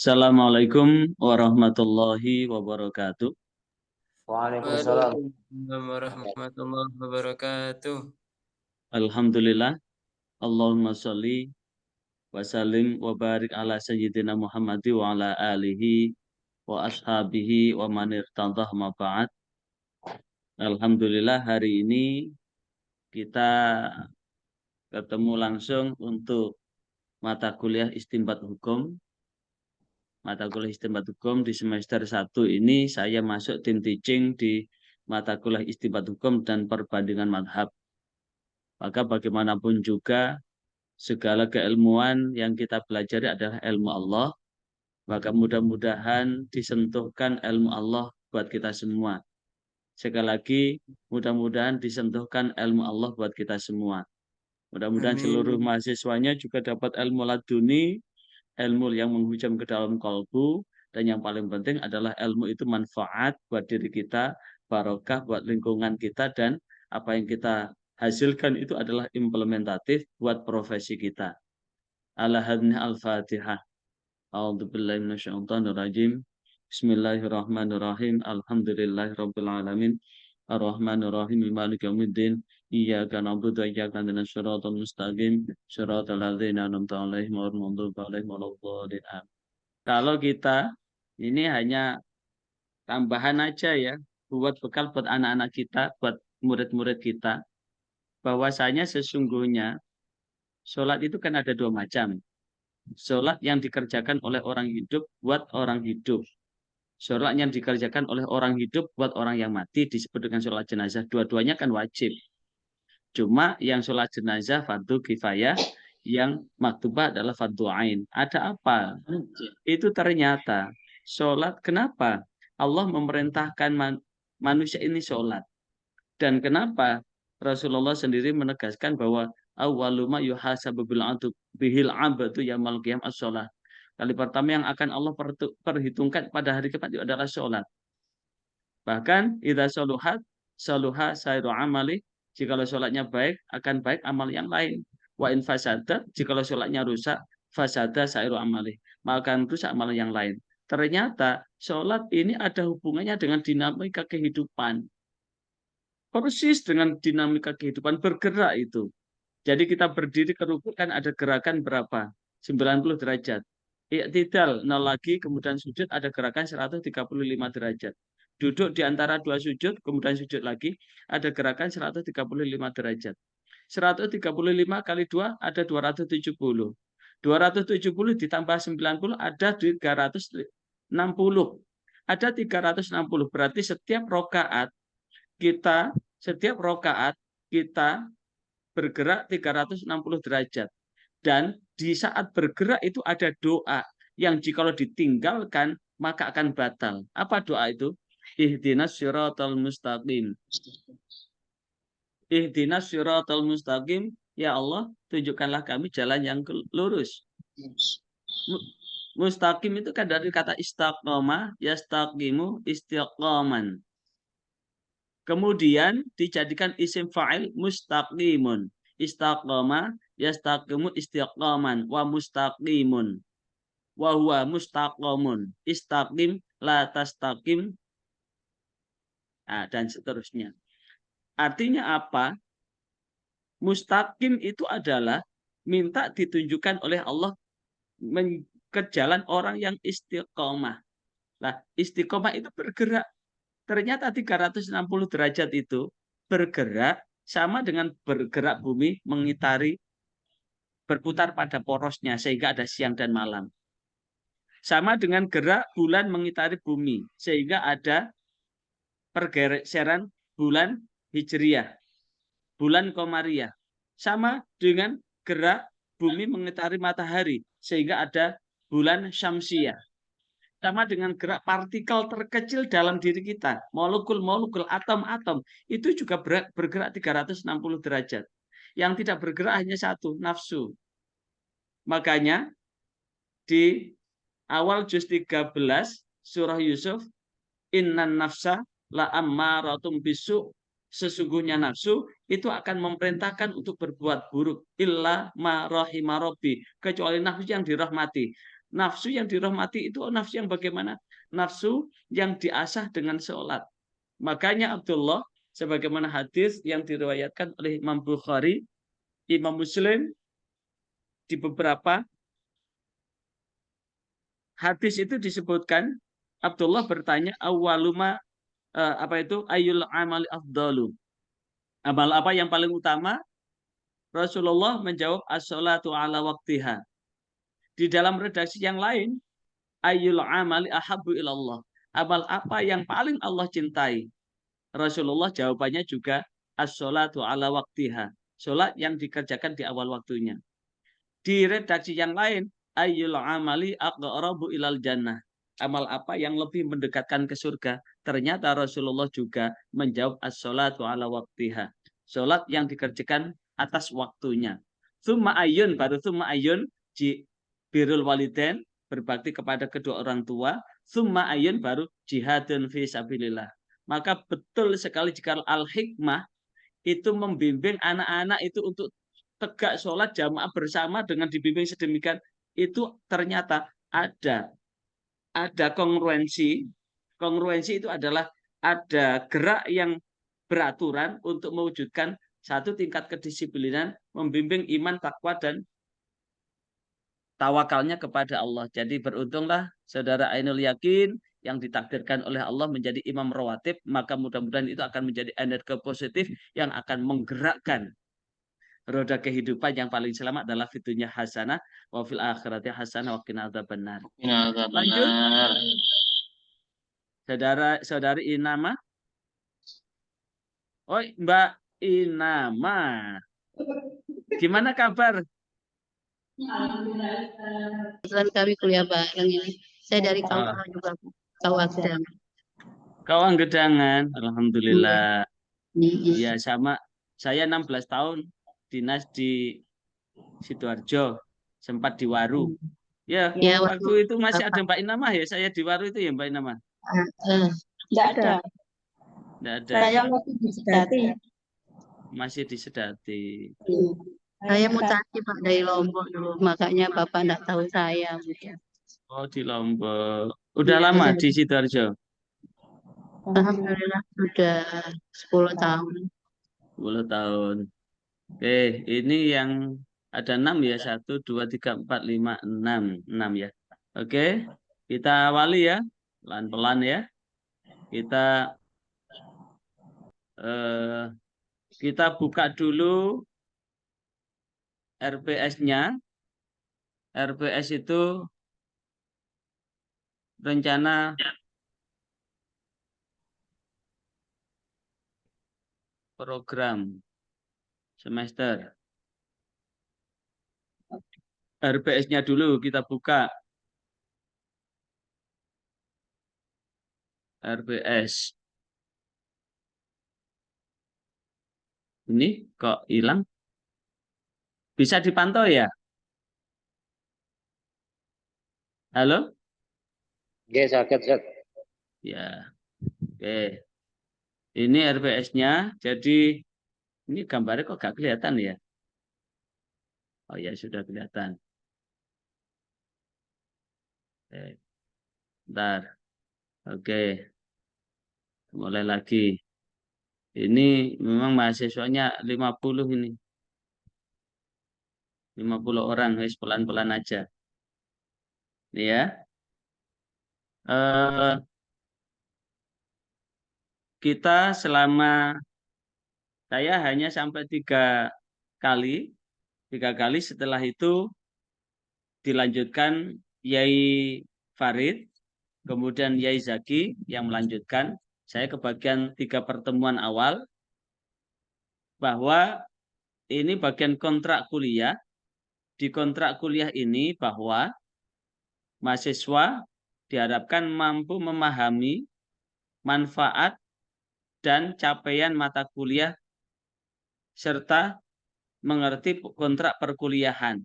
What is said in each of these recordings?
Assalamualaikum warahmatullahi wabarakatuh. Waalaikumsalam. Waalaikumsalam warahmatullahi wabarakatuh. Alhamdulillah. Allahumma sholli wa sallim wa barik ala sayyidina Muhammad wa ala alihi wa ashabihi wa man irtadah ma ba'd. Alhamdulillah hari ini kita ketemu langsung untuk mata kuliah Istinbat Hukum. Mata kuliah Istinbat Hukum di semester 1 ini saya masuk tim teaching di mata kuliah Istinbat Hukum dan perbandingan madhab. Maka bagaimanapun juga segala keilmuan yang kita pelajari adalah ilmu Allah. Maka mudah-mudahan disentuhkan ilmu Allah buat kita semua. Sekali lagi, mudah-mudahan disentuhkan ilmu Allah buat kita semua. Mudah-mudahan seluruh Amin. mahasiswanya juga dapat ilmu laduni, ilmu yang menghujam ke dalam kalbu, dan yang paling penting adalah ilmu itu manfaat buat diri kita, barokah buat lingkungan kita, dan apa yang kita hasilkan itu adalah implementatif buat profesi kita. Al-Fatihah. A'udzubillahi minasyaitonirrajim. Bismillahirrahmanirrahim. Alhamdulillahirabbil alamin. Arrahmanirrahim. Maliki yaumiddin. Iyyaka na'budu wa iyyaka nasta'in. Shiratal mustaqim. Shiratal ladzina an'amta 'alaihim ghairil maghdubi 'alaihim waladdallin. Kalau kita ini hanya tambahan aja ya, buat bekal buat anak-anak kita, buat murid-murid kita, bahwasanya sesungguhnya sholat itu kan ada dua macam. Sholat yang dikerjakan oleh orang hidup buat orang hidup. Sholat yang dikerjakan oleh orang hidup buat orang yang mati disebut dengan sholat jenazah. Dua-duanya kan wajib. Cuma yang sholat jenazah fardu kifayah, yang maktubah adalah fardu ain. Ada apa? Itu ternyata sholat, kenapa Allah memerintahkan manusia ini sholat? Dan kenapa Rasulullah sendiri menegaskan bahwa awwaluma yuhasabu bihil abdu yaumil qiyamah as-shalah. Kali pertama yang akan Allah perhitungkan pada hari kiamat itu adalah sholat. Bahkan idza saluhat saluha sairu amali, jikalau sholatnya baik akan baik amal yang lain. Wa in fasadat, jikalau sholatnya rusak fasada sairu amali, maka rusak amal yang lain. Ternyata sholat ini ada hubungannya dengan dinamika kehidupan. Persis dengan dinamika kehidupan bergerak itu. Jadi kita berdiri ke rukuk kan ada gerakan berapa? 90 derajat. I'tidal 0 lagi, kemudian sujud ada gerakan 135 derajat. Duduk di antara dua sujud, kemudian sujud lagi, ada gerakan 135 derajat. 135 kali 2 ada 270. 270 ditambah 90 ada 360. Ada 360, berarti setiap rokaat kita bergerak 360 derajat. Dan di saat bergerak itu ada doa yang jikalau ditinggalkan maka akan batal. Apa doa itu? Ihdinas siratal mustaqim. Ihdinas siratal mustaqim. Ya Allah, tunjukkanlah kami jalan yang lurus. Mustaqim itu kan dari kata istaqamah, yastaqimu istiqaman. Kemudian dijadikan isim fa'il mustaqimun. Istaqama yastaqimu istiqaman wa mustaqimun. Wa huwa mustaqamun. Istaqim la tastaqim. Nah, dan seterusnya. Artinya apa? Mustaqim itu adalah minta ditunjukkan oleh Allah ke jalan orang yang istiqomah. Nah, istiqomah itu bergerak. Ternyata 360 derajat itu bergerak sama dengan bergerak bumi mengitari, berputar pada porosnya sehingga ada siang dan malam. Sama dengan gerak bulan mengitari bumi sehingga ada pergeseran bulan Hijriyah, bulan Komariah. Sama dengan gerak bumi mengitari matahari sehingga ada bulan Syamsiyah. Sama dengan gerak partikel terkecil dalam diri kita, molekul-molekul, atom-atom, itu juga bergerak 360 derajat. Yang tidak bergerak hanya satu, nafsu. Makanya di awal juz 13 surah Yusuf, innan nafsa la ammaratum bisu, sesungguhnya nafsu itu akan memerintahkan untuk berbuat buruk, illa ma rahima rabbi, kecuali nafsu yang dirahmati. Nafsu yang dirahmati itu nafsu yang bagaimana? Nafsu yang diasah dengan sholat. Makanya Abdullah, sebagaimana hadis yang diriwayatkan oleh Imam Bukhari, Imam Muslim, di beberapa hadis itu disebutkan, Abdullah bertanya, awaluma apa itu? Ayul amali afdalu. Amal apa yang paling utama? Rasulullah menjawab as-sholatu ala waktiha. Di dalam redaksi yang lain, ayyul amali ahabbu ilallah. Amal apa yang paling Allah cintai? Rasulullah jawabannya juga as-sholatu ala waktiha. Sholat yang dikerjakan di awal waktunya. Di redaksi yang lain, ayyul amali aqrabu ilal jannah. Amal apa yang lebih mendekatkan ke surga? Ternyata Rasulullah juga menjawab as-sholatu ala waktiha. Sholat yang dikerjakan atas waktunya. Summa ayun, baru summa ayun, birrul walidain, berbakti kepada kedua orang tua. Summa ayun, baru jihadun fi sabilillah. Maka betul sekali jika al-hikmah itu membimbing anak-anak itu untuk tegak sholat jamaah bersama dengan dibimbing sedemikian, itu ternyata ada kongruensi. Kongruensi itu adalah ada gerak yang beraturan untuk mewujudkan satu tingkat kedisiplinan, membimbing iman, takwa, dan tawakalnya kepada Allah. Jadi beruntunglah saudara Ainul Yakin yang ditakdirkan oleh Allah menjadi imam rawatib, maka mudah-mudahan itu akan menjadi energi positif yang akan menggerakkan roda kehidupan. Yang paling selamat adalah fitunya hasanah wa fil akhirati hasanah wa qina adzabannar. Lanjut. Saudari Inama. Oh, Mbak Inama. Gimana kabar? Kebetulan kami kuliah bareng ini. Saya dari Kampung juga, Kawasan. Kawang Gedangan, alhamdulillah. Iya. Ya sama, saya 16 tahun dinas di Sidoarjo, sempat di Waru. Ya, Ya, waktu itu masih ada Mbak Inama ya, saya di Waru itu ya Mbak Inama. Tidak ada. Tidak ada. Saya masih di Sedati. Masih di Sedati. Saya mutasi Pak dari Lombok dulu, makanya Bapak tidak tahu saya. Oh, di Lombok. Udah lama di Sidoarjo? Alhamdulillah sudah 10 tahun. 10 tahun. Oke, ini yang ada 6 ya. 1, 2, 3, 4, 5, 6. 6 ya. Oke, kita awali ya. Pelan-pelan ya. Kita buka dulu RPS-nya. RPS itu rencana program semester. RPS-nya dulu kita buka. RPS. Ini kok hilang? Bisa dipantau ya? Halo? Oke, sakit. Ya. Oke. Ini RPS-nya. Jadi ini gambarnya kok gak kelihatan ya? Oh ya, sudah kelihatan. Oke. Bentar. Oke. Mulai lagi. Ini memang mahasiswanya 50 ini. 50 orang, guys, pelan-pelan aja. Ini ya. Kita selama saya hanya sampai 3 kali. 3 kali, setelah itu dilanjutkan Yai Farid, kemudian Yai Zaki yang melanjutkan. Saya kebagian 3 pertemuan awal bahwa ini bagian kontrak kuliah. Di kontrak kuliah ini bahwa mahasiswa diharapkan mampu memahami manfaat dan capaian mata kuliah serta mengerti kontrak perkuliahan.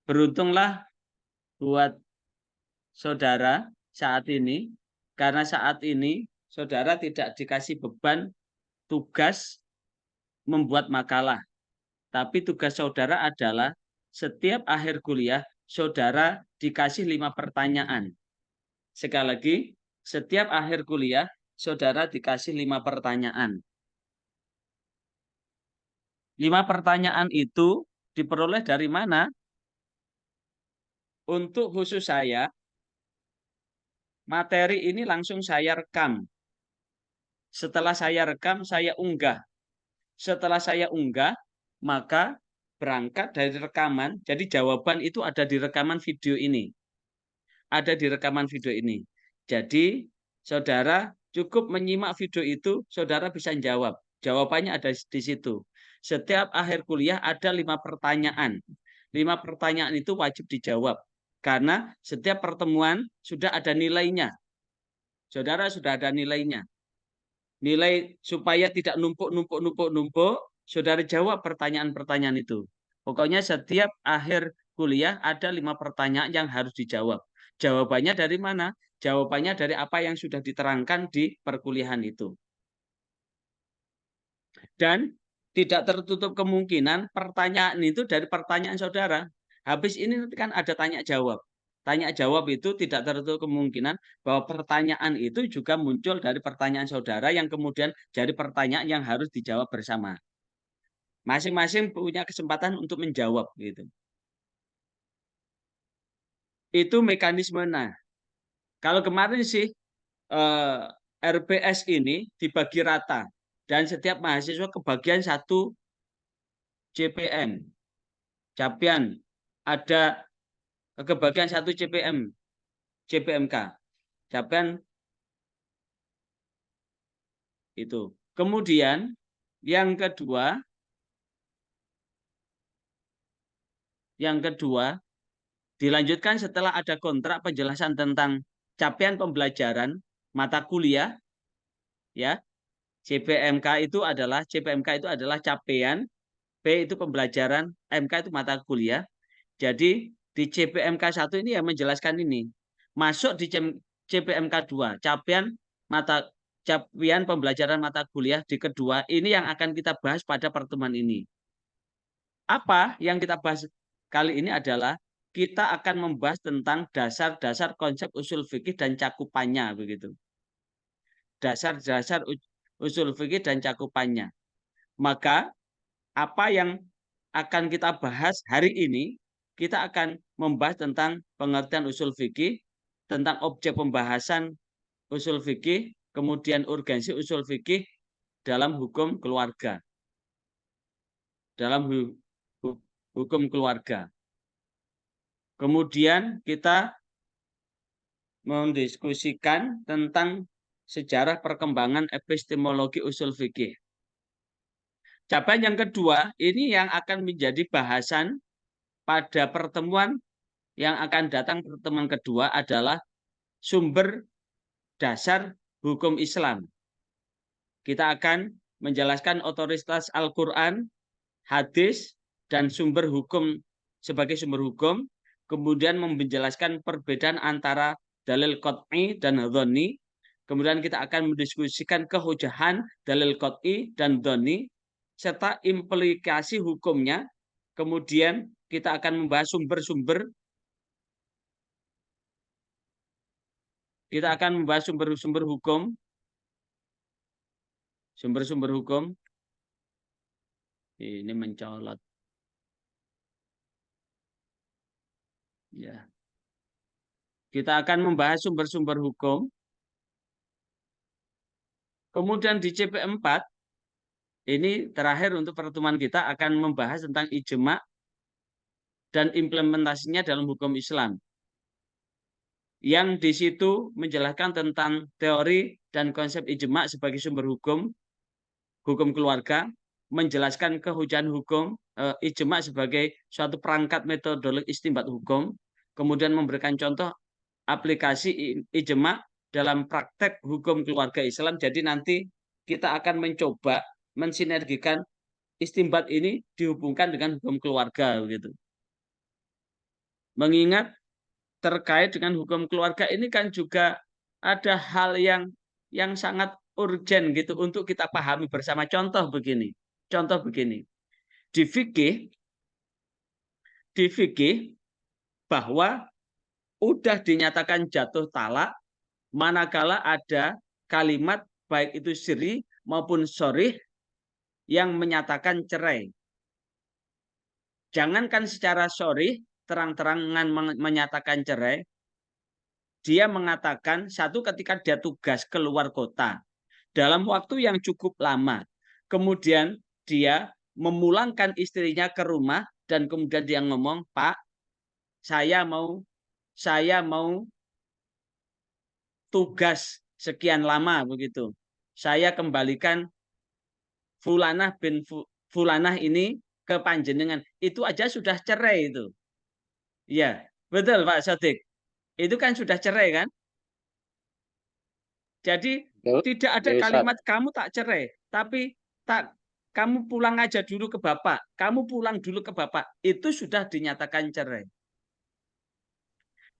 Beruntunglah buat saudara saat ini, karena saat ini saudara tidak dikasih beban tugas membuat makalah. Tapi tugas saudara adalah setiap akhir kuliah, saudara dikasih 5 pertanyaan. Sekali lagi, setiap akhir kuliah, saudara dikasih 5 pertanyaan. 5 pertanyaan itu diperoleh dari mana? Untuk khusus saya, materi ini langsung saya rekam. Setelah saya rekam, saya unggah. Setelah saya unggah, maka berangkat dari rekaman. Jadi jawaban itu ada di rekaman video ini. Ada di rekaman video ini. Jadi, saudara cukup menyimak video itu, saudara bisa jawab. Jawabannya ada di situ. Setiap akhir kuliah ada 5 pertanyaan. 5 pertanyaan itu wajib dijawab. Karena setiap pertemuan sudah ada nilainya. Saudara sudah ada nilainya. Nilai supaya tidak numpuk, saudara jawab pertanyaan-pertanyaan itu. Pokoknya setiap akhir kuliah ada 5 pertanyaan yang harus dijawab. Jawabannya dari mana? Jawabannya dari apa yang sudah diterangkan di perkuliahan itu. Dan tidak tertutup kemungkinan pertanyaan itu dari pertanyaan saudara. Habis ini nanti kan ada tanya jawab. Tanya jawab itu tidak tertutup kemungkinan bahwa pertanyaan itu juga muncul dari pertanyaan saudara yang kemudian jadi pertanyaan yang harus dijawab bersama. Masing-masing punya kesempatan untuk menjawab gitu. Itu mekanismenya. Kalau kemarin sih RPS ini dibagi rata dan setiap mahasiswa kebagian 1 CPM. Capaian ada kebagian 1 CPMK. Capaian itu. Kemudian yang kedua dilanjutkan setelah ada kontrak penjelasan tentang capaian pembelajaran mata kuliah, ya. CPMK itu adalah capaian, P itu pembelajaran, MK itu mata kuliah. Jadi di CPMK 1 ini yang menjelaskan ini. Masuk di CPMK 2, capaian pembelajaran mata kuliah di kedua, ini yang akan kita bahas pada pertemuan ini. Apa yang kita bahas kali ini adalah kita akan membahas tentang dasar-dasar konsep usul fikih dan cakupannya begitu. Dasar-dasar usul fikih dan cakupannya. Maka apa yang akan kita bahas hari ini, kita akan membahas tentang pengertian usul fikih, tentang objek pembahasan usul fikih, kemudian urgensi usul fikih dalam hukum keluarga. Dalam hukum keluarga. Kemudian kita mendiskusikan tentang sejarah perkembangan epistemologi usul fikih. Capaian yang kedua, ini yang akan menjadi bahasan pada pertemuan yang akan datang. Pertemuan kedua adalah sumber dasar hukum Islam. Kita akan menjelaskan otoritas Al-Quran, hadis, dan sumber hukum sebagai sumber hukum. Kemudian menjelaskan perbedaan antara dalil qat'i dan dhonni. Kemudian kita akan mendiskusikan kehujahan dalil qat'i dan dhonni serta implikasi hukumnya. Kemudian kita akan membahas sumber-sumber. Kita akan membahas sumber-sumber hukum. Sumber-sumber hukum. Ini mencolot. Ya. Kita akan membahas sumber-sumber hukum. Kemudian di CP4, ini terakhir untuk pertemuan kita akan membahas tentang ijma dan implementasinya dalam hukum Islam. Yang di situ menjelaskan tentang teori dan konsep ijma sebagai sumber hukum keluarga, menjelaskan kehujahan hukum, ijma sebagai suatu perangkat metodologi istinbat hukum, kemudian memberikan contoh aplikasi ijma dalam praktek hukum keluarga Islam. Jadi nanti kita akan mencoba mensinergikan istinbat ini dihubungkan dengan hukum keluarga gitu. Mengingat terkait dengan hukum keluarga ini kan juga ada hal yang sangat urgen gitu untuk kita pahami bersama. Contoh begini. Di fikih bahwa udah dinyatakan jatuh talak manakala ada kalimat baik itu sirri maupun sharih yang menyatakan cerai. Jangankan secara sharih terang-terangan menyatakan cerai, dia mengatakan satu ketika dia tugas keluar kota dalam waktu yang cukup lama. Kemudian dia memulangkan istrinya ke rumah dan kemudian dia ngomong, "Pak, saya mau tugas sekian lama begitu. Saya kembalikan Fulanah bin Fulanah ini ke panjenengan." Itu aja sudah cerai itu. Ya, betul Pak Sodik. Itu kan sudah cerai kan? Jadi tidak ada Ya, Ustaz. kalimat kamu tak cerai, tapi kamu pulang aja dulu ke bapak, kamu pulang dulu ke bapak, itu sudah dinyatakan cerai.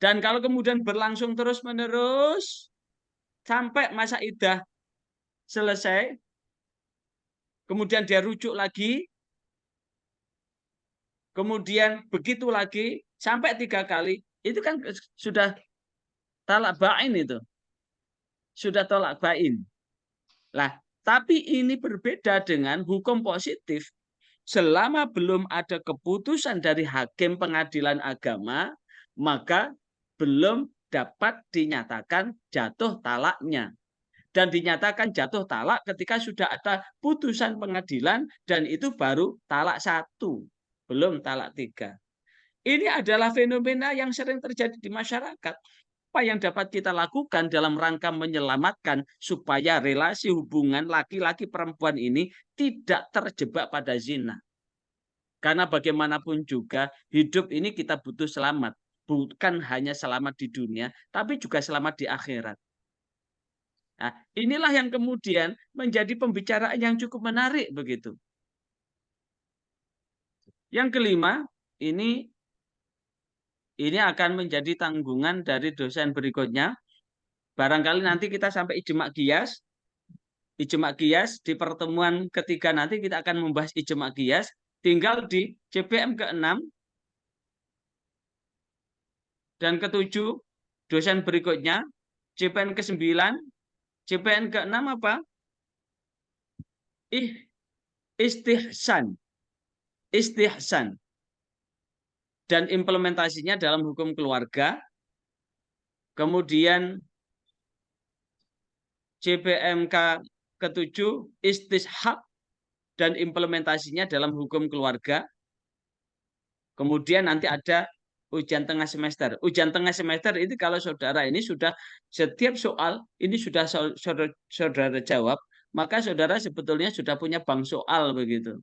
Dan kalau kemudian berlangsung terus-menerus sampai masa iddah selesai, kemudian dia rujuk lagi, kemudian begitu lagi sampai 3 kali, itu kan sudah talak bain itu. Sudah tolak bain. Lah, tapi ini berbeda dengan hukum positif. Selama belum ada keputusan dari hakim pengadilan agama, maka belum dapat dinyatakan jatuh talaknya. Dan dinyatakan jatuh talak ketika sudah ada putusan pengadilan dan itu baru talak 1, belum talak 3. Ini adalah fenomena yang sering terjadi di masyarakat. Apa yang dapat kita lakukan dalam rangka menyelamatkan supaya relasi hubungan laki-laki perempuan ini tidak terjebak pada zina. Karena bagaimanapun juga hidup ini kita butuh selamat. Bukan hanya selamat di dunia, tapi juga selamat di akhirat. Nah, inilah yang kemudian menjadi pembicaraan yang cukup menarik begitu. Yang kelima, ini akan menjadi tanggungan dari dosen berikutnya. Barangkali nanti kita sampai ijma' qiyas. Ijma' qiyas di pertemuan ketiga nanti kita akan membahas ijma' qiyas. Tinggal di CPM ke-6 dan ke-7 dosen berikutnya, CPN ke-9, CPN ke-6 apa? Istihsan. Istihsan. Dan implementasinya dalam hukum keluarga. Kemudian CPMK ke-7 istishab dan implementasinya dalam hukum keluarga. Kemudian nanti ada ujian tengah semester. Ujian tengah semester itu kalau saudara ini sudah setiap soal ini sudah saudara jawab, maka saudara sebetulnya sudah punya bank soal begitu.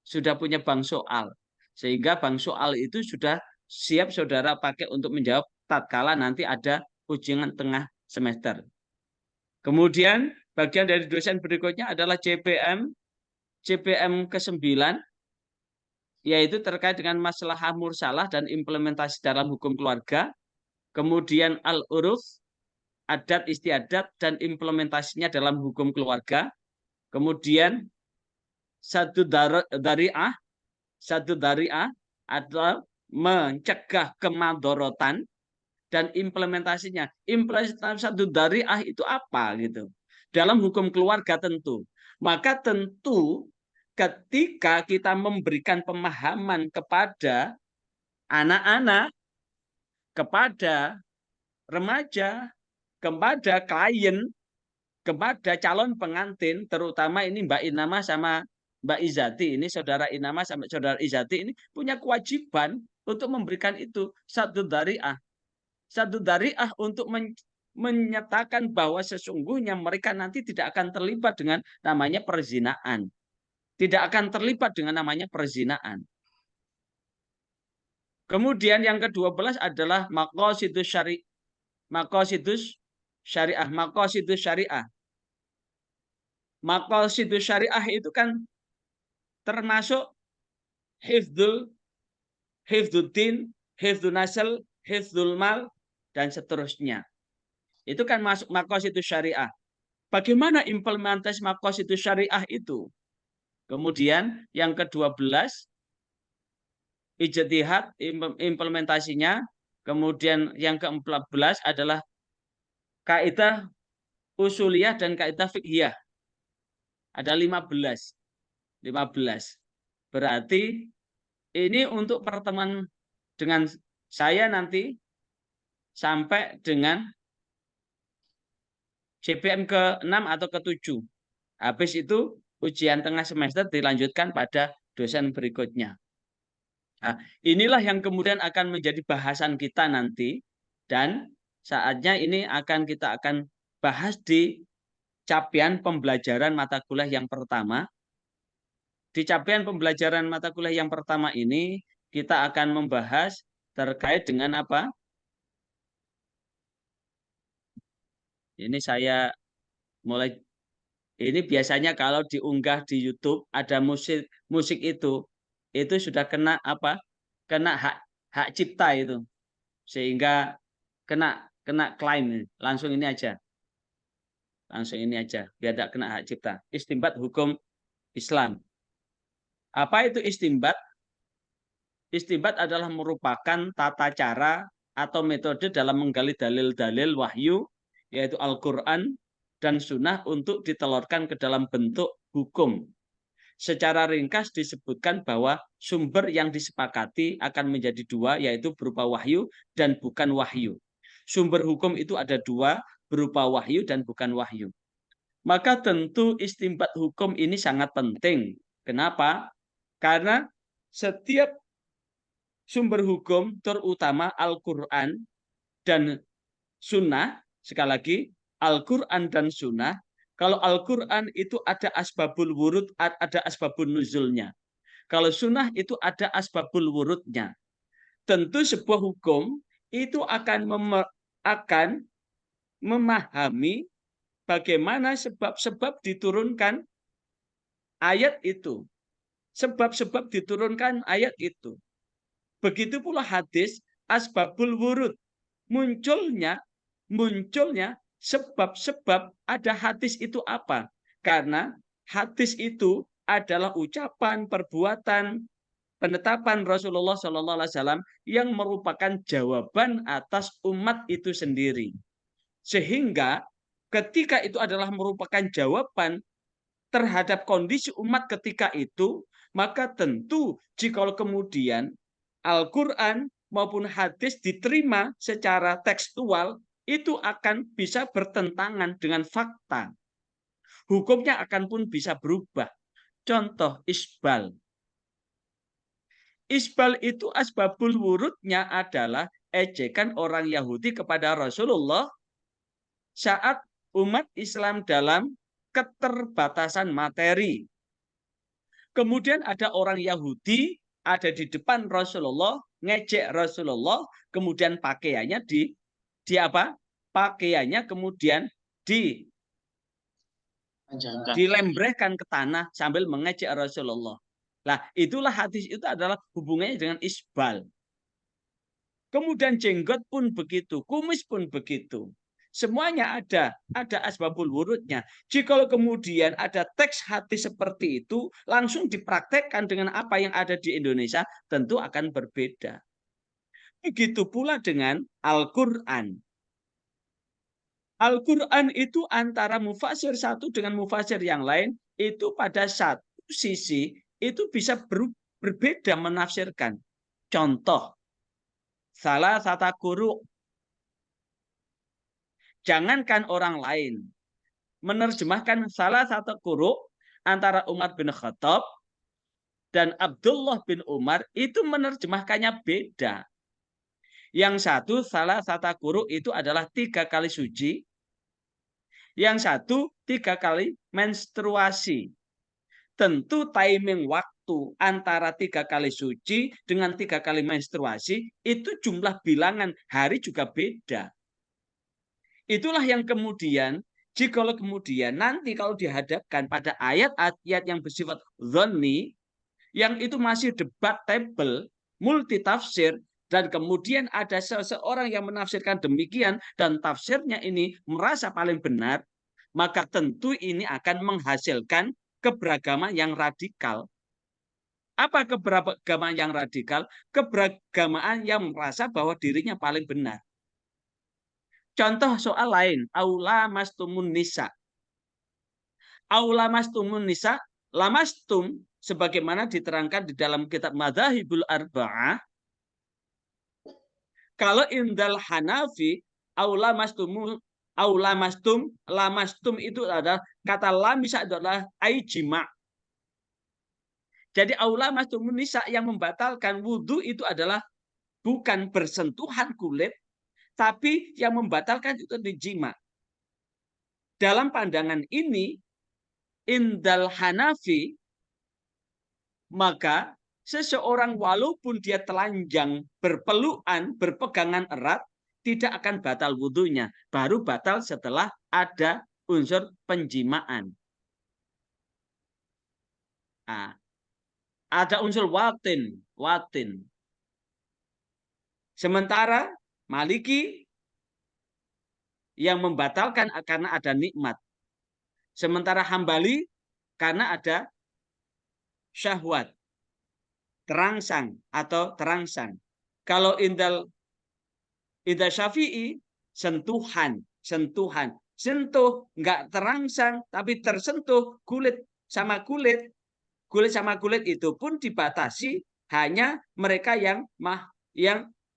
Sudah punya bank soal. Sehingga bank soal itu sudah siap saudara pakai untuk menjawab tatkala nanti ada ujian tengah semester. Kemudian bagian dari dosen berikutnya adalah CPM ke-9, yaitu terkait dengan masalah mursalah dan implementasi dalam hukum keluarga. Kemudian al-uruf, adat istiadat dan implementasinya dalam hukum keluarga. Kemudian satu dari'ah adalah mencegah kemadorotan dan implementasinya. Implementasi satu dari'ah itu apa gitu? Dalam hukum keluarga tentu. Maka tentu ketika kita memberikan pemahaman kepada anak-anak, kepada remaja, kepada klien, kepada calon pengantin, terutama ini Mbak Inama sama Mbak Izati, ini saudara Inama sama saudara Izati ini punya kewajiban untuk memberikan itu satu dari'ah. Satu dari'ah untuk menyatakan bahwa sesungguhnya mereka nanti tidak akan terlibat dengan namanya perzinaan. Tidak akan terlibat dengan namanya perzinaan. Kemudian yang ke-12 adalah maqasidus syariah. Maqasidus syariah. Maqasidus syariah itu kan termasuk hifdzuddin, hifdzun nasl, hifdzul mal, dan seterusnya. Itu kan masuk maqasidus syariah. Bagaimana implementasi maqasidus syariah itu? Kemudian yang ke-12, ijtihad implementasinya Kemudian yang ke-14 adalah kaidah usuliyah dan kaidah fiqhiyah. Ada 15. Berarti ini untuk pertemuan dengan saya nanti sampai dengan CPM ke-6 atau ke-7. Habis itu ujian tengah semester dilanjutkan pada dosen berikutnya. Nah, inilah yang kemudian akan menjadi bahasan kita nanti, dan saatnya ini kita akan bahas di capaian pembelajaran mata kuliah yang pertama. Di capaian pembelajaran mata kuliah yang pertama ini kita akan membahas terkait dengan apa? Ini saya mulai, ini biasanya kalau diunggah di YouTube ada musik itu sudah kena apa? Kena hak cipta itu. Sehingga kena klaim. Langsung ini aja. Biar tidak kena hak cipta. Istinbat hukum Islam. Apa itu istinbat? Istinbat adalah merupakan tata cara atau metode dalam menggali dalil-dalil wahyu, yaitu Al-Quran dan Sunnah, untuk ditelurkan ke dalam bentuk hukum. Secara ringkas disebutkan bahwa sumber yang disepakati akan menjadi dua, yaitu berupa wahyu dan bukan wahyu. Sumber hukum itu ada dua, berupa wahyu dan bukan wahyu. Maka tentu istinbat hukum ini sangat penting. Kenapa? Karena setiap sumber hukum, terutama Al-Quran dan Sunnah, sekali lagi, Al-Quran dan Sunnah. Kalau Al-Quran itu ada asbabul wurud, ada asbabul nuzulnya. Kalau Sunnah itu ada asbabul wurudnya. Tentu sebuah hukum itu akan memahami bagaimana sebab-sebab diturunkan ayat itu. Sebab-sebab diturunkan ayat itu. Begitu pula hadis, asbabul wurud. Munculnya sebab-sebab ada hadis itu apa? Karena hadis itu adalah ucapan, perbuatan, penetapan Rasulullah SAW yang merupakan jawaban atas umat itu sendiri. Sehingga ketika itu adalah merupakan jawaban terhadap kondisi umat ketika itu, maka tentu jika kemudian Al-Quran maupun hadis diterima secara tekstual, itu akan bisa bertentangan dengan fakta. Hukumnya akan pun bisa berubah. Contoh isbal. Isbal itu asbabul wurudnya adalah ejekan orang Yahudi kepada Rasulullah saat umat Islam dalam keterbatasan materi. Kemudian ada orang Yahudi ada di depan Rasulullah, ngejek Rasulullah, kemudian pakaiannya pakaiannya kemudian dilembrehkan ke tanah sambil mengejek Rasulullah. Nah, itulah hadis itu adalah hubungannya dengan isbal. Kemudian jenggot pun begitu, kumis pun begitu. Semuanya ada asbabul wurudnya. Jika kemudian ada teks hadis seperti itu langsung dipraktekkan dengan apa yang ada di Indonesia, tentu akan berbeda. Begitu pula dengan Al-Quran. Al-Quran itu antara mufasir satu dengan mufasir yang lain itu pada satu sisi itu bisa berbeda menafsirkan. Contoh, salah satu guru. Jangankan orang lain, menerjemahkan salah satu guru antara Umar bin Khattab dan Abdullah bin Umar itu menerjemahkannya beda. Yang satu, salah satu guru itu adalah 3 kali suci. Yang satu 3 kali menstruasi. Tentu timing waktu antara 3 kali suci dengan 3 kali menstruasi itu jumlah bilangan hari juga beda. Itulah yang kemudian, jika kemudian nanti kalau dihadapkan pada ayat-ayat yang bersifat dhanni, yang itu masih debatable, multitafsir, dan kemudian ada seseorang yang menafsirkan demikian, dan tafsirnya ini merasa paling benar, maka tentu ini akan menghasilkan keberagaman yang radikal. Apa keberagamaan yang radikal? Keberagamaan yang merasa bahwa dirinya paling benar. Contoh soal lain, aula mastumun nisa. Aula mastumun nisa, lamastum, sebagaimana diterangkan di dalam kitab Madzhabul Arba'ah. Kalau indal Hanafi, aula mastum, lamastum itu adalah kata lam bisa adalah aijima. Jadi aula mastumun nisa yang membatalkan wudhu itu adalah bukan bersentuhan kulit, tapi yang membatalkan itu dijima. Dalam pandangan ini, indal Hanafi, maka seseorang walaupun dia telanjang, berpelukan, berpegangan erat, tidak akan batal wudhunya. Baru batal setelah ada unsur penjimaan. Nah, ada unsur watin. Sementara Maliki yang membatalkan karena ada nikmat. Sementara Hambali karena ada syahwat, terangsang atau terangsang. Kalau indal Syafi'i sentuhan, sentuh nggak terangsang tapi tersentuh kulit sama kulit itu pun dibatasi hanya mereka yang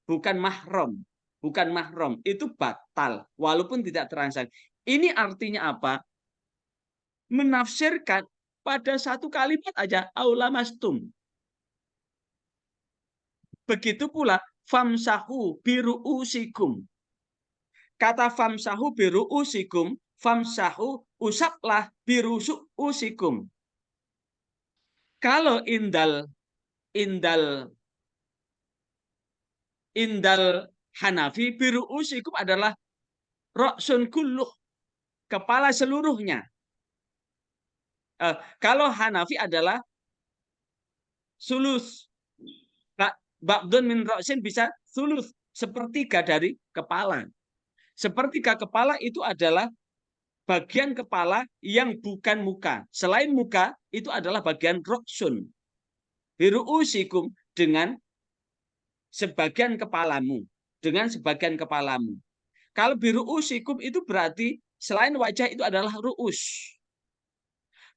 bukan mahram itu batal walaupun tidak terangsang. Ini artinya apa? Menafsirkan pada satu kalimat aja aula mastum. Begitu pula famsahu biru'usikum. Kata famsahu biru'usikum, famsahu usaplah biru'usikum. Kalau indal Hanafi biru'usikum adalah ra'sun kulluh, kepala seluruhnya. Kalau Hanafi adalah sulus. Ba'dun min ra'sin bisa sulus, sepertiga dari kepala. Sepertiga kepala itu adalah bagian kepala yang bukan muka. Selain muka, itu adalah bagian ra'sun. Biru'usikum dengan sebagian kepalamu. Kalau biru'usikum itu berarti selain wajah itu adalah ru'us.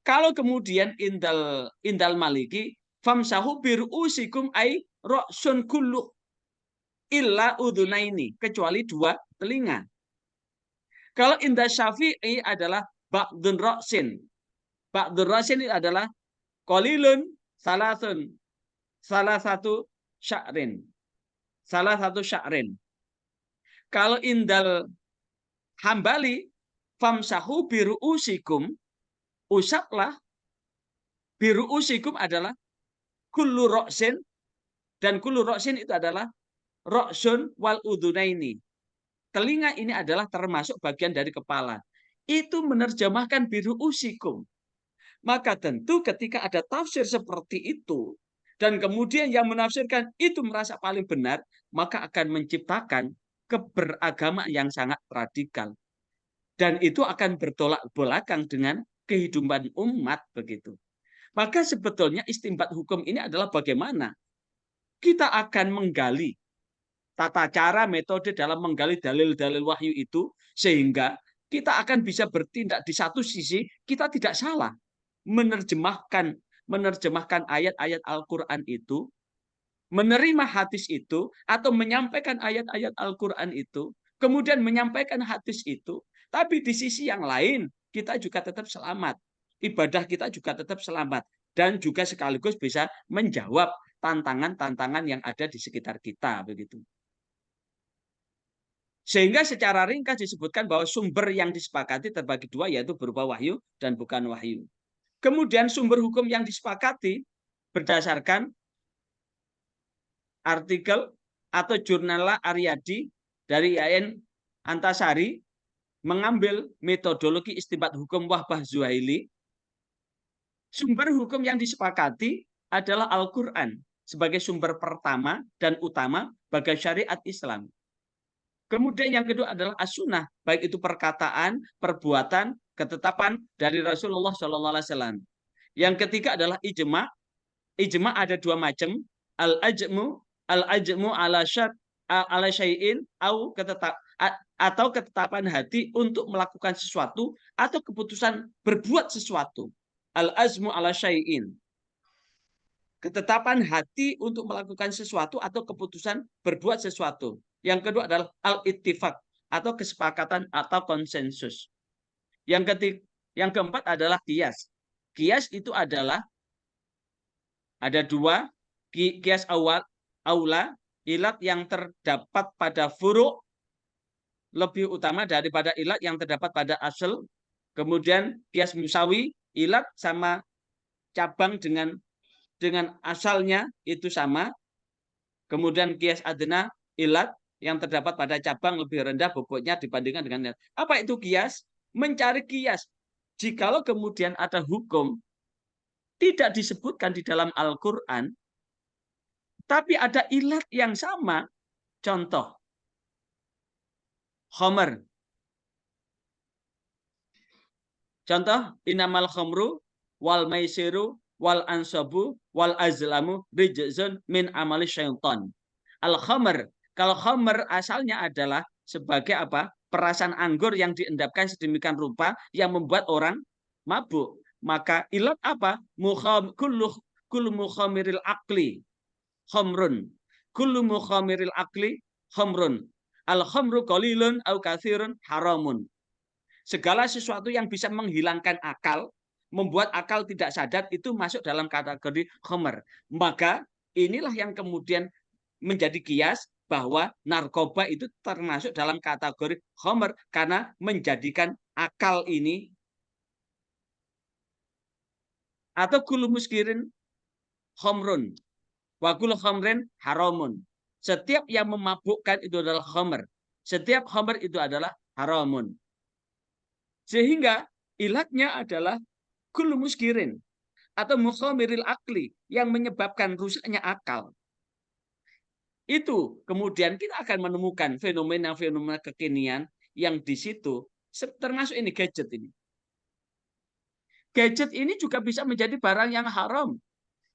Kalau kemudian indal Maliki, famsahu biru'usikum ay ra'sun kulluh illa udunaini, kecuali dua telinga. Kalau indal Syafi'i adalah ba'dun ra'sin. Ba'dun ra'sin itu adalah qalilun salasun, salah satu sya'rin. Kalau indal Hambali, famsahu biru'usikum, usaplah. Biru'usikum adalah kullu ra'sin, dan kullu ra'sin itu adalah ra'sun wal udunaini. Telinga ini adalah termasuk bagian dari kepala. Itu menerjemahkan biru'usikum. Maka tentu ketika ada tafsir seperti itu, dan kemudian yang menafsirkan itu merasa paling benar, maka akan menciptakan keberagamaan yang sangat radikal. Dan itu akan bertolak belakang dengan kehidupan umat begitu. Maka sebetulnya istinbat hukum ini adalah bagaimana kita akan menggali tata cara metode dalam menggali dalil-dalil wahyu itu, sehingga kita akan bisa bertindak di satu sisi kita tidak salah menerjemahkan ayat-ayat Al-Quran itu, menerima hadis itu, atau menyampaikan ayat-ayat Al-Quran itu, kemudian menyampaikan hadis itu, tapi di sisi yang lain kita juga tetap selamat, ibadah kita juga tetap selamat, dan juga sekaligus bisa menjawab tantangan-tantangan yang ada di sekitar kita begitu. Sehingga secara ringkas disebutkan bahwa sumber yang disepakati terbagi dua, yaitu berupa wahyu dan bukan wahyu. Kemudian sumber hukum yang disepakati berdasarkan artikel atau jurnal Aryadi dari IAIN Antasari mengambil metodologi istinbat hukum Wahbah Zuhaili. Sumber hukum yang disepakati adalah Al-Quran sebagai sumber pertama dan utama bagi syariat Islam. Kemudian yang kedua adalah as-sunnah, baik itu perkataan, perbuatan, ketetapan dari Rasulullah SAW. Yang ketiga adalah ijma, ijma ada dua macam, al-ajmu ala syai'in atau ketetapan hati untuk melakukan sesuatu atau keputusan berbuat sesuatu. Al-azmu ala syai'in. Ketetapan hati untuk melakukan sesuatu atau keputusan berbuat sesuatu. Yang kedua adalah al-ittifaq atau kesepakatan atau konsensus. Yang keempat adalah qiyas. Qiyas itu adalah ada dua, qiyas aula, ilat yang terdapat pada furu' lebih utama daripada ilat yang terdapat pada asal. Kemudian qiyas musawi, ilat sama cabang dengan asalnya itu sama. Kemudian qiyas adna, ilat yang terdapat pada cabang lebih rendah bobotnya dibandingkan dengan ilat. Apa itu qiyas? Mencari qiyas. Jikalau kemudian ada hukum tidak disebutkan di dalam Al-Quran, tapi ada ilat yang sama. Contoh, khamr. Contoh, inamal khamru wal maisiru wal ansabu wal azlamu rijzun min amali syaitan. Al-khamr. Kalau khamr asalnya adalah sebagai apa? Perasan anggur yang diendapkan sedemikian rupa yang membuat orang mabuk. Maka ilat apa? Kullu mukhamiril aqli khamrun. Kullu mukhamiril aqli khamrun. Al-khamru qalilun au katsirun haramun. Segala sesuatu yang bisa menghilangkan akal, membuat akal tidak sadar, itu masuk dalam kategori khamr. Maka inilah yang kemudian menjadi qiyas bahwa narkoba itu termasuk dalam kategori khamr karena menjadikan akal ini. Atau kullu muskirin khamrun wa kullu khamrin haramun. Setiap yang memabukkan itu adalah khamr. Setiap khamr itu adalah haramun. Sehingga ilatnya adalah kullu muskirin atau mukhamiril akli yang menyebabkan rusaknya akal. Itu kemudian kita akan menemukan fenomena-fenomena kekinian yang di situ termasuk ini gadget ini. Gadget ini juga bisa menjadi barang yang haram.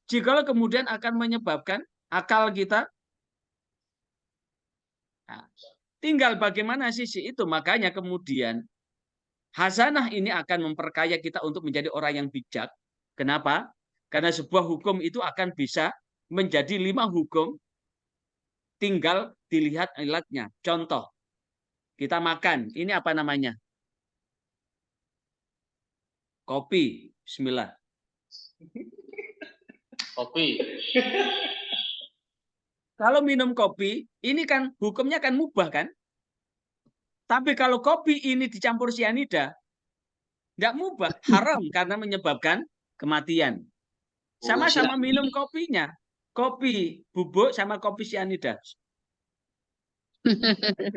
Jikalau kemudian akan menyebabkan akal kita. Nah, tinggal bagaimana sisi itu. Makanya kemudian hasanah ini akan memperkaya kita untuk menjadi orang yang bijak. Kenapa? Karena sebuah hukum itu akan bisa menjadi 5 hukum. Tinggal dilihat ilatnya. Contoh, kita makan. Ini apa namanya? Kopi. Bismillah. Kopi. Kalau minum kopi, ini kan hukumnya kan mubah kan? Tapi kalau kopi ini dicampur sianida, tidak mubah, haram karena menyebabkan kematian. Sama-sama minum kopinya. Kopi bubuk sama kopi sianida.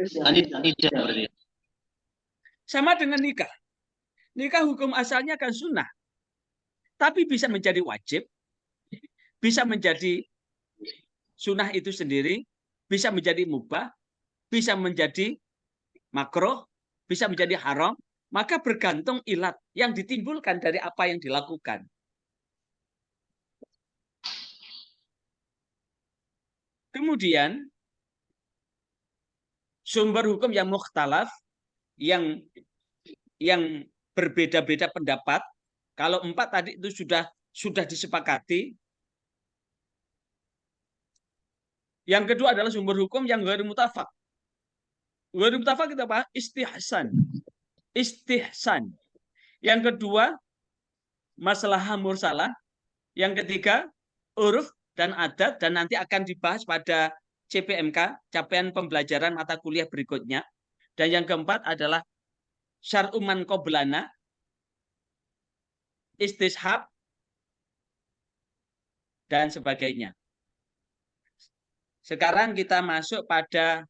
Sianida berarti. Sama dengan nikah. Nikah hukum asalnya kan sunnah. Tapi bisa menjadi wajib. Bisa menjadi sunnah itu sendiri. Bisa menjadi mubah. Bisa menjadi makruh. Bisa menjadi haram. Maka bergantung ilat yang ditimbulkan dari apa yang dilakukan. Kemudian sumber hukum yang mukhtalaf, yang berbeda-beda pendapat. Kalau 4 tadi itu sudah disepakati. Yang kedua adalah sumber hukum yang ghairu mutafaq. Ghairu mutafaq kita apa? Istihsan. Istihsan. Yang kedua masalah mursalah. Yang ketiga uruf dan adat, dan nanti akan dibahas pada CPMK, capaian pembelajaran mata kuliah berikutnya. Dan yang keempat adalah syar'u man qoblana, istishab, dan sebagainya. Sekarang kita masuk pada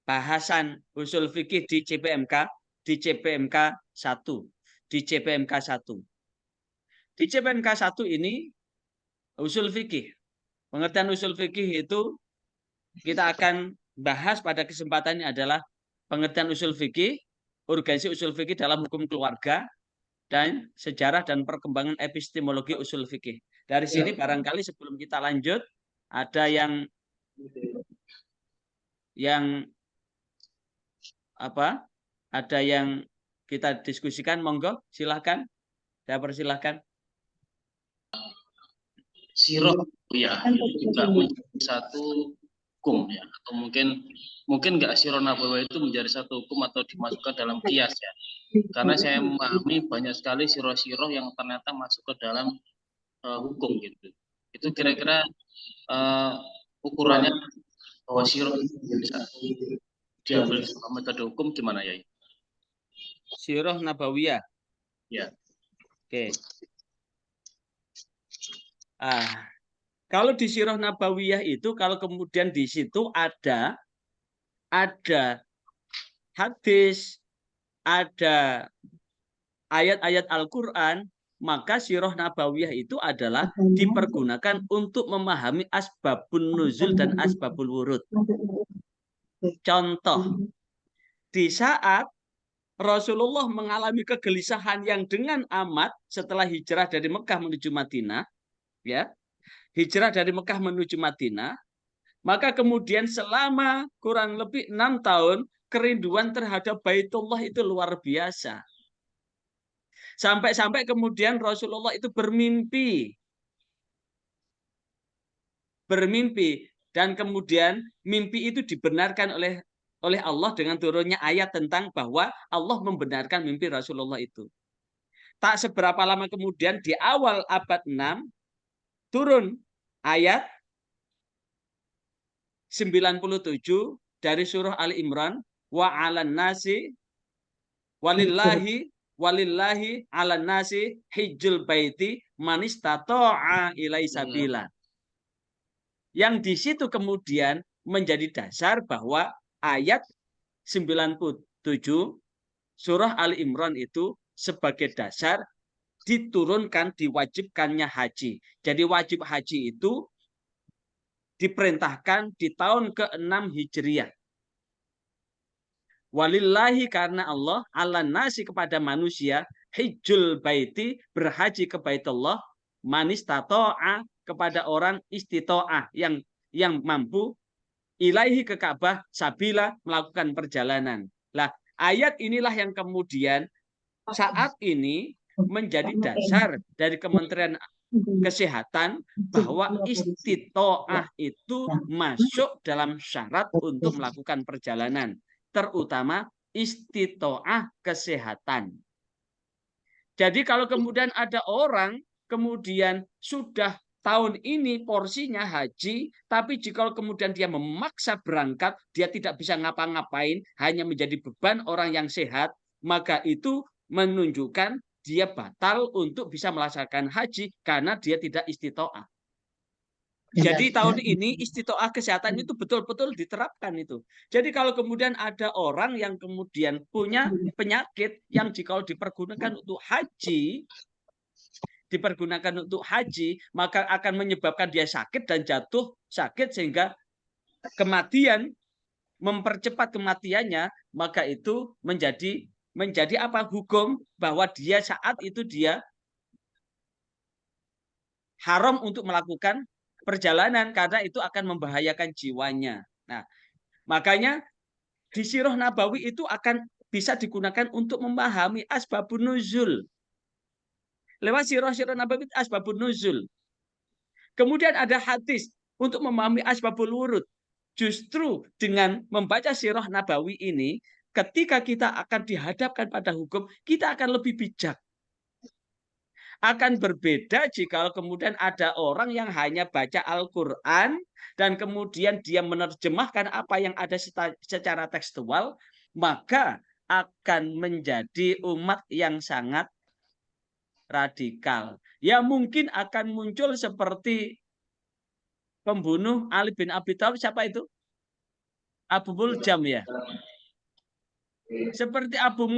bahasan usul fikih di CPMK, di CPMK 1. Di CPMK 1. Di CPMK 1 ini usul fikih. Pengertian usul fikih itu kita akan bahas pada kesempatan ini adalah pengertian usul fikih, urgensi usul fikih dalam hukum keluarga, dan sejarah dan perkembangan epistemologi usul fikih. Dari sini barangkali sebelum kita lanjut, ada yang apa? Ada yang kita diskusikan, monggo, silahkan. Saya persilahkan. Siroh ya itu juga menjadi satu hukum ya, atau mungkin nggak siroh nabawiyah itu menjadi satu hukum atau dimasukkan dalam kias ya, karena saya memahami banyak sekali siroh-siroh yang ternyata masuk ke dalam hukum gitu. Itu kira-kira ukurannya bahwa siroh bisa diambil sebagai metode hukum gimana ya? Siroh nabawiyah. Ya. Oke. Kalau di Sirah Nabawiyah itu, kalau kemudian di situ ada hadis, ada ayat-ayat Al-Quran, maka Sirah Nabawiyah itu adalah dipergunakan untuk memahami asbabun nuzul dan asbabul wurud. Contoh, di saat Rasulullah mengalami kegelisahan yang dengan amat setelah hijrah dari Mekah menuju Madinah, ya, hijrah dari Mekah menuju Madinah, maka kemudian selama kurang lebih 6 tahun kerinduan terhadap Baitullah itu luar biasa. Sampai-sampai kemudian Rasulullah itu bermimpi. Dan kemudian mimpi itu dibenarkan oleh Allah dengan turunnya ayat tentang bahwa Allah membenarkan mimpi Rasulullah itu. Tak seberapa lama kemudian di awal abad 6 turun ayat 97 dari surah Ali Imran, wa 'alan nasi walillahi walillahi 'alan nasi hijjul baiti man istata'a ilaihi sabila. Yang di situ kemudian menjadi dasar bahwa ayat 97 surah Ali Imran itu sebagai dasar diturunkan diwajibkannya haji. Jadi wajib haji itu diperintahkan di tahun ke-6 Hijriah. Walillahi karena Allah, ala nasi kepada manusia, hijjul baiti berhaji ke Baitullah, manistato'a kepada orang istito'ah yang mampu, ilaihi ke Ka'bah, sabila melakukan perjalanan. Lah, ayat inilah yang kemudian saat ini menjadi dasar dari Kementerian Kesehatan bahwa istito'ah itu masuk dalam syarat untuk melakukan perjalanan, terutama istito'ah kesehatan. Jadi kalau kemudian ada orang kemudian sudah tahun ini porsinya haji, tapi jika kemudian dia memaksa berangkat, dia tidak bisa ngapa-ngapain, hanya menjadi beban orang yang sehat, maka itu menunjukkan dia batal untuk bisa melaksanakan haji karena dia tidak istito'ah. Jadi tahun ini istito'ah kesehatan itu betul-betul diterapkan itu. Jadi kalau kemudian ada orang yang kemudian punya penyakit yang jika dipergunakan untuk haji, maka akan menyebabkan dia sakit dan jatuh sakit sehingga kematian, mempercepat kematiannya, maka itu menjadi apa? Hukum bahwa dia saat itu dia haram untuk melakukan perjalanan karena itu akan membahayakan jiwanya. Nah, makanya di Sirah Nabawi itu akan bisa digunakan untuk memahami asbabun nuzul. Lewat Sirah Nabawi asbabun nuzul. Kemudian ada hadis untuk memahami asbabul wurud. Justru dengan membaca Sirah Nabawi ini, ketika kita akan dihadapkan pada hukum, kita akan lebih bijak. Akan berbeda jika kemudian ada orang yang hanya baca Al-Quran dan kemudian dia menerjemahkan apa yang ada secara tekstual, maka akan menjadi umat yang sangat radikal. Ya mungkin akan muncul seperti pembunuh Ali bin Abi Thalib, siapa itu? Abu Muljam ya. Seperti Abu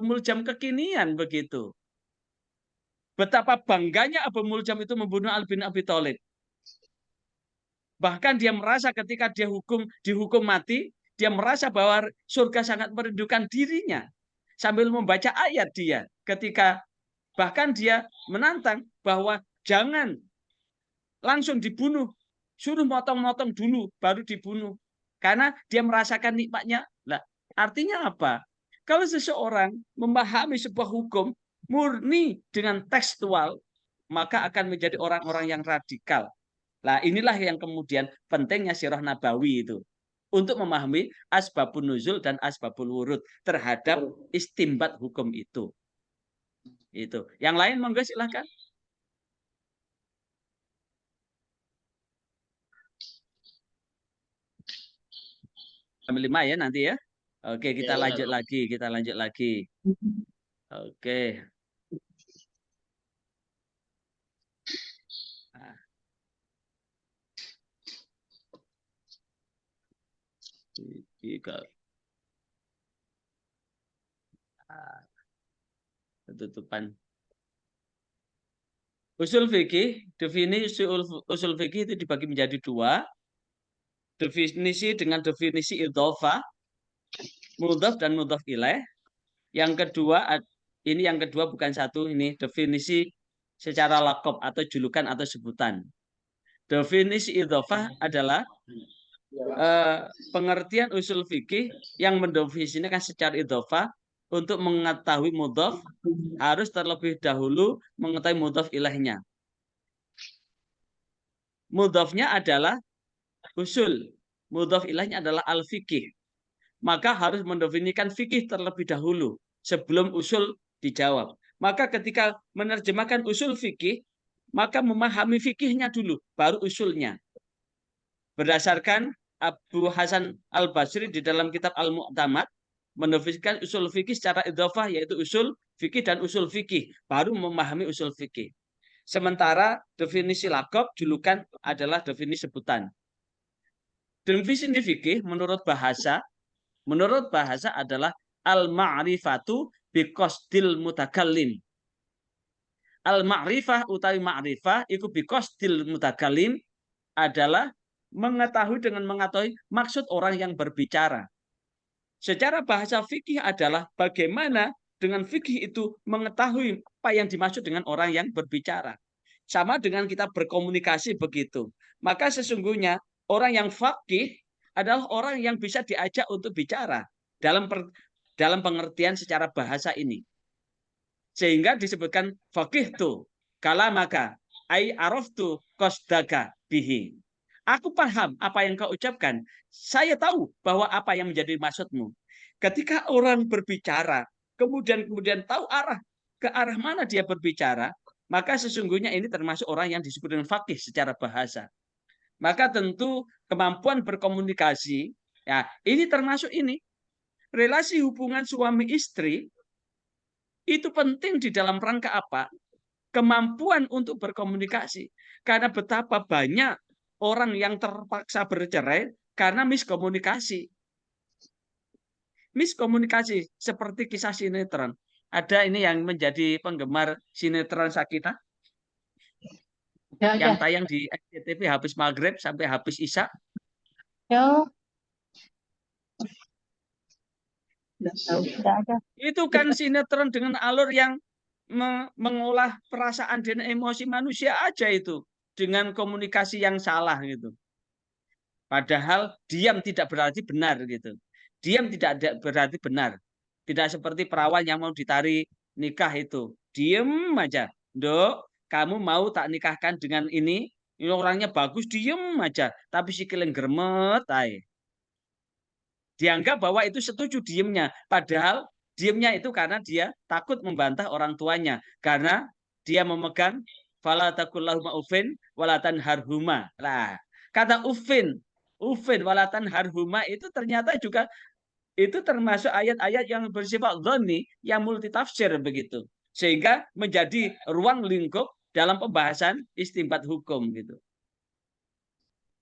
Muljam kekinian begitu. Betapa bangganya Abu Muljam itu membunuh Ali bin Abi Thalib. Bahkan dia merasa ketika dia dihukum mati, dia merasa bahwa surga sangat merindukan dirinya. Sambil membaca ayat dia ketika bahkan dia menantang bahwa Jangan langsung dibunuh. Suruh motong-motong dulu, baru dibunuh. Karena dia merasakan nikmatnya. Nah, artinya apa? Kalau seseorang memahami sebuah hukum murni dengan tekstual, maka akan menjadi orang-orang yang radikal. Nah, inilah yang kemudian pentingnya sirah nabawi itu. Untuk memahami asbabun nuzul dan asbabul wurud terhadap istimbat hukum itu. Itu. Yang lain monggo silahkan. Sampai 5 ya nanti ya. Oke, kita lanjut lagi. Kita lanjut lagi. Oke. Nah. Tutupan. Usul fikih, definisi usul fikih itu dibagi menjadi 2. Definisi dengan definisi idhofah, mudhaf dan mudhaf ilaih. Yang kedua, ini yang kedua bukan satu, ini definisi secara laqab atau julukan atau sebutan. Definisi idhofah adalah pengertian usul fikih yang mendefinisikan secara idhofah untuk mengetahui mudhaf harus terlebih dahulu mengetahui mudhaf ilaihnya. Mudhafnya adalah usul, mudhaf ilaihnya adalah al-fikih. Maka harus mendefinisikan fikih terlebih dahulu sebelum usul dijawab. Maka ketika menerjemahkan usul fikih, maka memahami fikihnya dulu, baru usulnya. Berdasarkan Abu Hasan Al-Basri di dalam kitab Al-Mu'tamad, mendefinisikan usul fikih secara idhofah, yaitu usul fikih dan usul fikih, baru memahami usul fikih. Sementara definisi laqab, julukan adalah definisi sebutan. Definisi fikih menurut bahasa adalah al-ma'rifatu biqasdil mutakallim. Al-ma'rifah utawi ma'rifah iku biqasdil mutakallim adalah mengetahui dengan mengetahui maksud orang yang berbicara. Secara bahasa fikih adalah bagaimana dengan fikih itu mengetahui apa yang dimaksud dengan orang yang berbicara. Sama dengan kita berkomunikasi begitu. Maka sesungguhnya orang yang faqih adalah orang yang bisa diajak untuk bicara dalam pengertian secara bahasa ini. Sehingga disebutkan faqih tu kalamaka ai araftu qasdaka bihi. Aku paham apa yang kau ucapkan. Saya tahu bahwa apa yang menjadi maksudmu. Ketika orang berbicara, kemudian tahu ke arah mana dia berbicara, maka sesungguhnya ini termasuk orang yang disebut dengan faqih secara bahasa. Maka tentu kemampuan berkomunikasi, ya ini termasuk ini. Relasi hubungan suami istri itu penting di dalam rangka apa? Kemampuan untuk berkomunikasi. Karena betapa banyak orang yang terpaksa bercerai karena miskomunikasi. Miskomunikasi seperti kisah sinetron. Ada ini yang menjadi penggemar sinetron Sakina yang tayang di SCTV habis maghrib sampai habis isya. Itu kan sinetron dengan alur yang mengolah perasaan dan emosi manusia aja itu dengan komunikasi yang salah gitu. Padahal diam tidak berarti benar gitu. Diam tidak berarti benar. Tidak seperti perawan yang mau ditarik nikah itu. Diam aja. Dok, kamu mau tak nikahkan dengan ini orangnya bagus, diam aja. Tapi sikilnya gremet aja. Dianggap bahwa itu setuju diamnya. Padahal diamnya itu karena dia takut membantah orang tuanya. Karena dia memegang fala taqullahuma uffin walatan harhuma. Nah, kata uffin walatan harhuma itu ternyata juga itu termasuk ayat-ayat yang bersifat dhani yang multitafsir begitu. Sehingga menjadi ruang lingkup dalam pembahasan istinbat hukum gitu.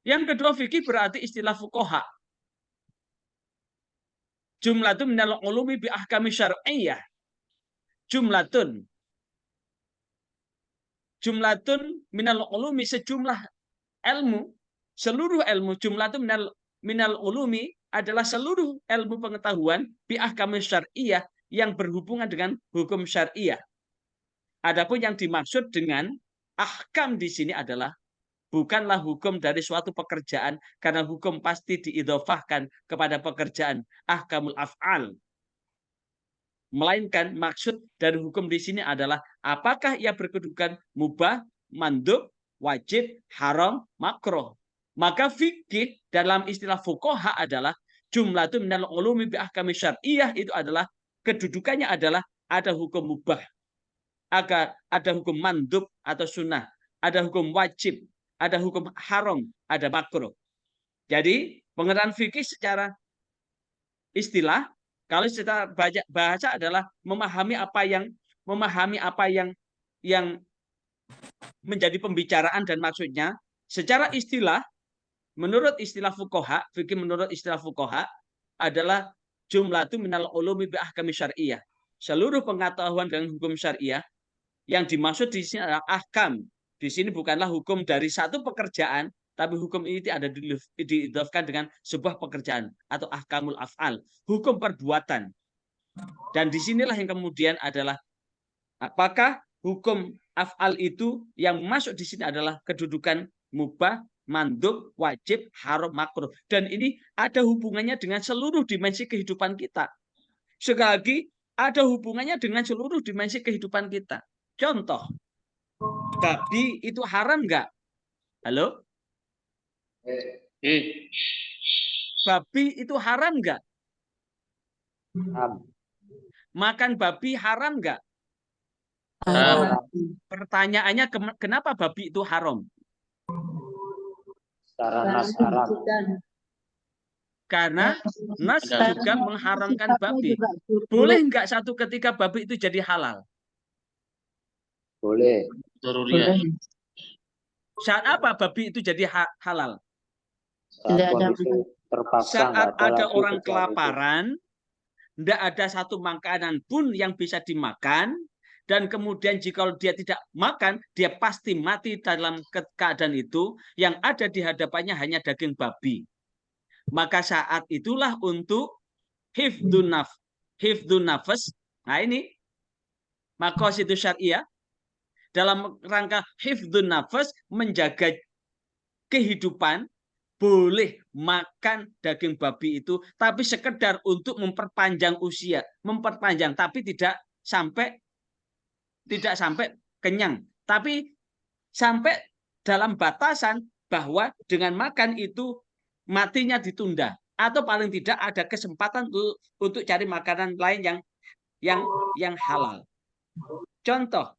Yang kedua fikih berarti istilah fuqaha. Jumlatun minal ulumi bi ahkami syar'iyyah. Jumlatun minal ulumi sejumlah ilmu, seluruh ilmu. Jumlatun minal ulumi adalah seluruh ilmu pengetahuan bi ahkami syar'iyyah yang berhubungan dengan hukum syariah. Adapun yang dimaksud dengan ahkam di sini adalah bukanlah hukum dari suatu pekerjaan, karena hukum pasti diidhofahkan kepada pekerjaan, ahkamul af'al. Melainkan maksud dari hukum di sini adalah apakah ia berkedudukan mubah, mandub, wajib, haram, makruh. Maka fikih dalam istilah fuqaha adalah jumlah itu minal ulumi bi ahkami syar'iyyah, itu adalah kedudukannya adalah ada hukum mubah, ada hukum mandub atau sunnah, ada hukum wajib, ada hukum haram, ada makruh. Jadi pengertian fikih secara istilah, kalau secara bahasa adalah memahami apa yang menjadi pembicaraan dan maksudnya. Secara istilah, menurut istilah fuqaha, fikih menurut istilah fuqaha adalah jumlatu minal ulumi bi ahkami syar'iyyah. Seluruh pengetahuan dengan hukum syariah, yang dimaksud di sini adalah ahkam. Di sini bukanlah hukum dari satu pekerjaan, tapi hukum ini ada diidhofkan dengan sebuah pekerjaan atau ahkamul af'al, hukum perbuatan. Dan disinilah yang kemudian adalah apakah hukum af'al itu yang masuk di sini adalah kedudukan mubah, mandub, wajib, haram, makruh. Dan ini ada hubungannya dengan seluruh dimensi kehidupan kita. Sekali lagi, ada hubungannya dengan seluruh dimensi kehidupan kita. Contoh, babi itu haram nggak? Halo? Babi itu haram nggak? Makan babi haram nggak? Pertanyaannya, kenapa babi itu haram? Secara nas haram. Karena nas juga mengharamkan babi. Boleh nggak satu ketika babi itu jadi halal? Boleh. Saat apa babi itu jadi halal? Saat ada orang kelaparan, tidak ada satu makanan pun yang bisa dimakan, dan kemudian jika dia tidak makan, dia pasti mati dalam keadaan itu, yang ada di hadapannya hanya daging babi. Maka saat itulah untuk hifdun nafas. Nah ini maqasid syariah dalam rangka hifdun nafas, menjaga kehidupan, boleh makan daging babi itu, tapi sekedar untuk memperpanjang usia, tapi tidak sampai kenyang, tapi sampai dalam batasan bahwa dengan makan itu matinya ditunda, atau paling tidak ada kesempatan untuk cari makanan lain yang halal. Contoh,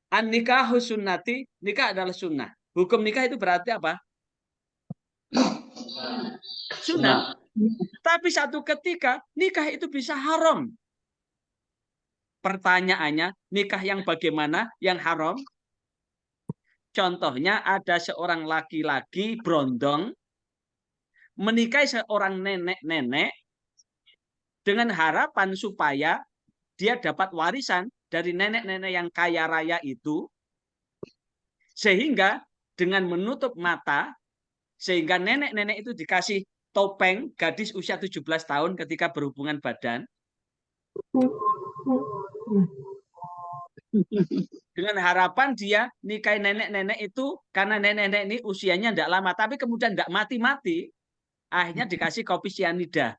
an-nikahu sunnati, nikah adalah sunnah. Hukum nikah itu berarti apa? Sunnah. Tapi satu ketika nikah itu bisa haram. Pertanyaannya, nikah yang bagaimana yang haram? Contohnya ada seorang laki-laki berondong menikahi seorang nenek-nenek dengan harapan supaya dia dapat warisan dari nenek-nenek yang kaya raya itu, sehingga dengan menutup mata, sehingga nenek-nenek itu dikasih topeng gadis usia 17 tahun ketika berhubungan badan, dengan harapan dia nikahi nenek-nenek itu, karena nenek-nenek ini usianya tidak lama, tapi kemudian tidak mati-mati, akhirnya dikasih kopi sianida,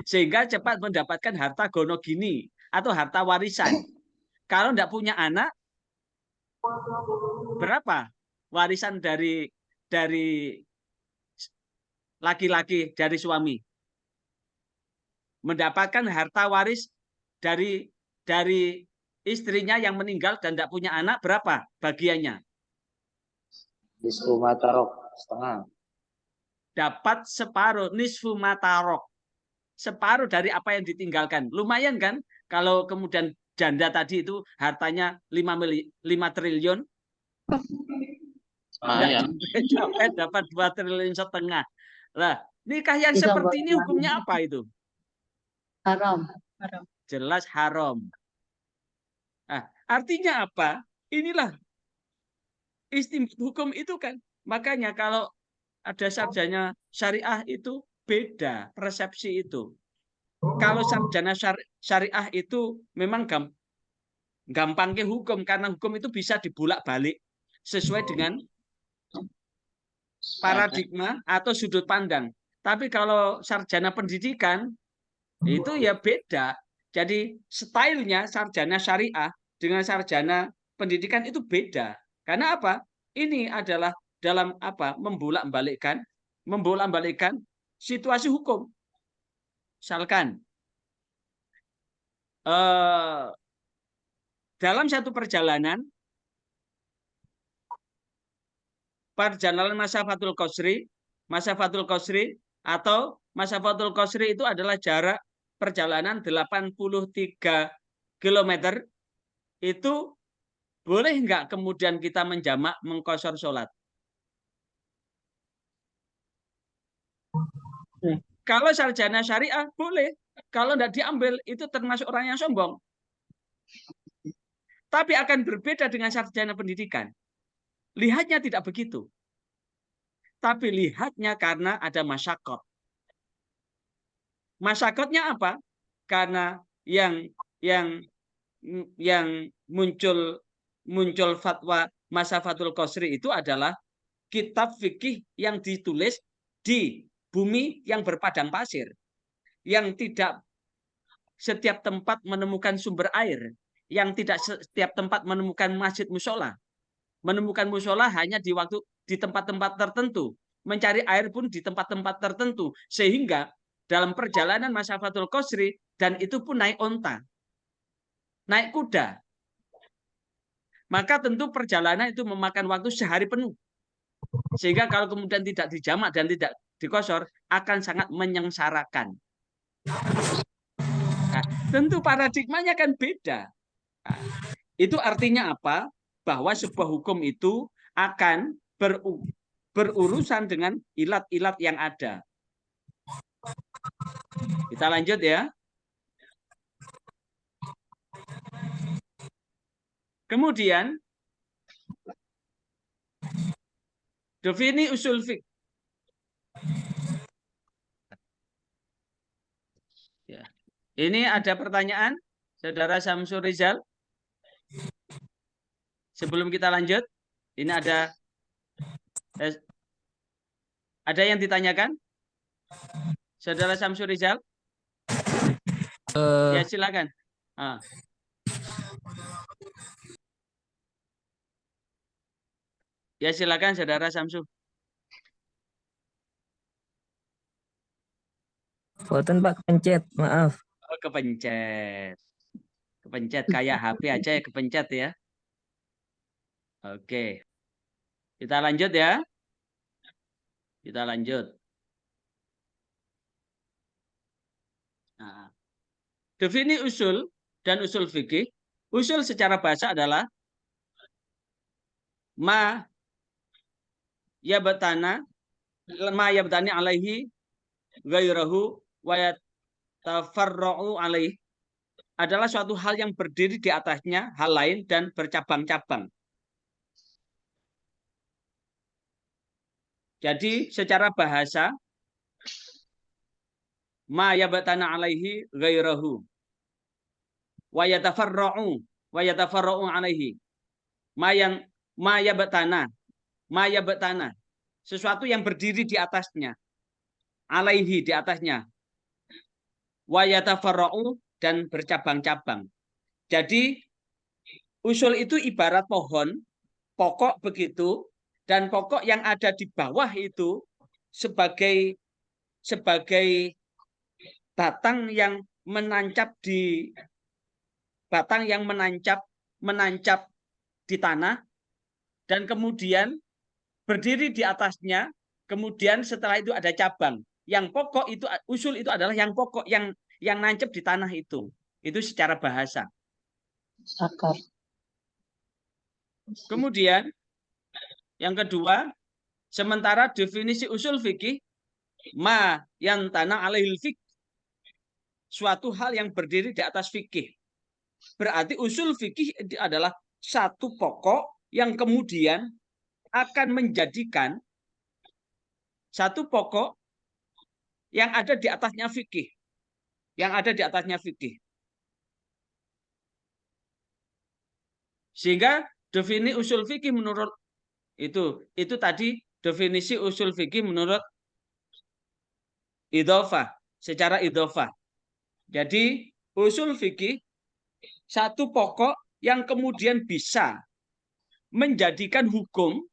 sehingga cepat mendapatkan harta gono gini atau harta warisan. Kalau tidak punya anak, berapa warisan dari laki-laki, dari suami? Mendapatkan harta waris dari istrinya yang meninggal dan tidak punya anak, berapa bagiannya? Nisfu matarok, setengah. Dapat separuh, nisfu matarok, separuh dari apa yang ditinggalkan. Lumayan kan? Kalau kemudian janda tadi itu hartanya 5 triliun, sampai dapat 2,5 triliun. Lah, nikah yang seperti ini hukumnya apa itu? Haram. Jelas haram. Nah, artinya apa? Inilah hukum itu kan. Makanya kalau ada sarjana syariah itu beda persepsi itu. Kalau sarjana syariah itu memang gampang ke hukum karena hukum itu bisa dibolak-balik sesuai dengan paradigma atau sudut pandang. Tapi kalau sarjana pendidikan itu ya beda. Jadi stylenya sarjana syariah dengan sarjana pendidikan itu beda. Karena apa? Ini adalah dalam apa? Membolak-balikkan situasi hukum. Misalkan dalam satu perjalanan masafatul qasri atau masafatul qasri itu adalah jarak perjalanan 83 km. Itu boleh nggak kemudian kita menjamak mengqashar sholat? Kalau sarjana syariah boleh. Kalau tidak diambil itu termasuk orang yang sombong. Tapi akan berbeda dengan sarjana pendidikan. Lihatnya tidak begitu. Tapi lihatnya karena ada masyakot. Masyakotnya apa? Karena yang muncul fatwa masafatul qasri itu adalah kitab fikih yang ditulis di bumi yang berpadang pasir, yang tidak setiap tempat menemukan sumber air, yang tidak setiap tempat menemukan masjid musola. Menemukan musola hanya di tempat-tempat tertentu, mencari air pun di tempat-tempat tertentu, sehingga dalam perjalanan masafatul qasri dan itu pun naik onta, naik kuda. Maka tentu perjalanan itu memakan waktu sehari penuh. Sehingga kalau kemudian tidak dijamak dan tidak diqashar akan sangat menyengsarakan. Nah, tentu paradigmanya kan beda. Nah, itu artinya apa? Bahwa sebuah hukum itu akan berurusan dengan ilat-ilat yang ada. Kita lanjut ya. Kemudian defini usul fiqh. Ya. Ini ada pertanyaan, Saudara Samsul Rizal. Sebelum kita lanjut, ini ada yang ditanyakan? Saudara Samsul Rizal? Ya, silakan. Ya, silakan Saudara Samsul. Boten Pak, kepencet, maaf. Oh, kepencet. Kepencet kayak HP aja ya kepencet ya. Oke. Kita lanjut ya. Kita lanjut. Nah, defini usul dan usul fikih. Usul secara bahasa adalah ma yabtani alaihi ghairahu wa yatafarra'u alaihi, adalah suatu hal yang berdiri di atasnya hal lain dan bercabang-cabang. Jadi secara bahasa ma yabtani alaihi ghairahu wa yatafarra'u alaihi. Ma yabtana, sesuatu yang berdiri di atasnya, alaihi di atasnya, wa yatafarra'u dan bercabang-cabang. Jadi usul itu ibarat pohon, pokok begitu, dan pokok yang ada di bawah itu sebagai batang yang menancap di tanah, dan kemudian berdiri di atasnya, kemudian setelah itu ada cabang. Yang pokok itu, usul itu adalah yang pokok yang nancap di tanah itu. Itu secara bahasa. Akar. Kemudian yang kedua, sementara definisi usul fikih ma yang tanah alaihil fikih, suatu hal yang berdiri di atas fikih. Berarti usul fikih adalah satu pokok yang kemudian akan menjadikan satu pokok yang ada di atasnya fikih. Yang ada di atasnya fikih. Sehingga definisi usul fikih menurut itu tadi definisi usul fikih menurut idhofah, secara idhofah. Jadi usul fikih satu pokok yang kemudian bisa menjadikan hukum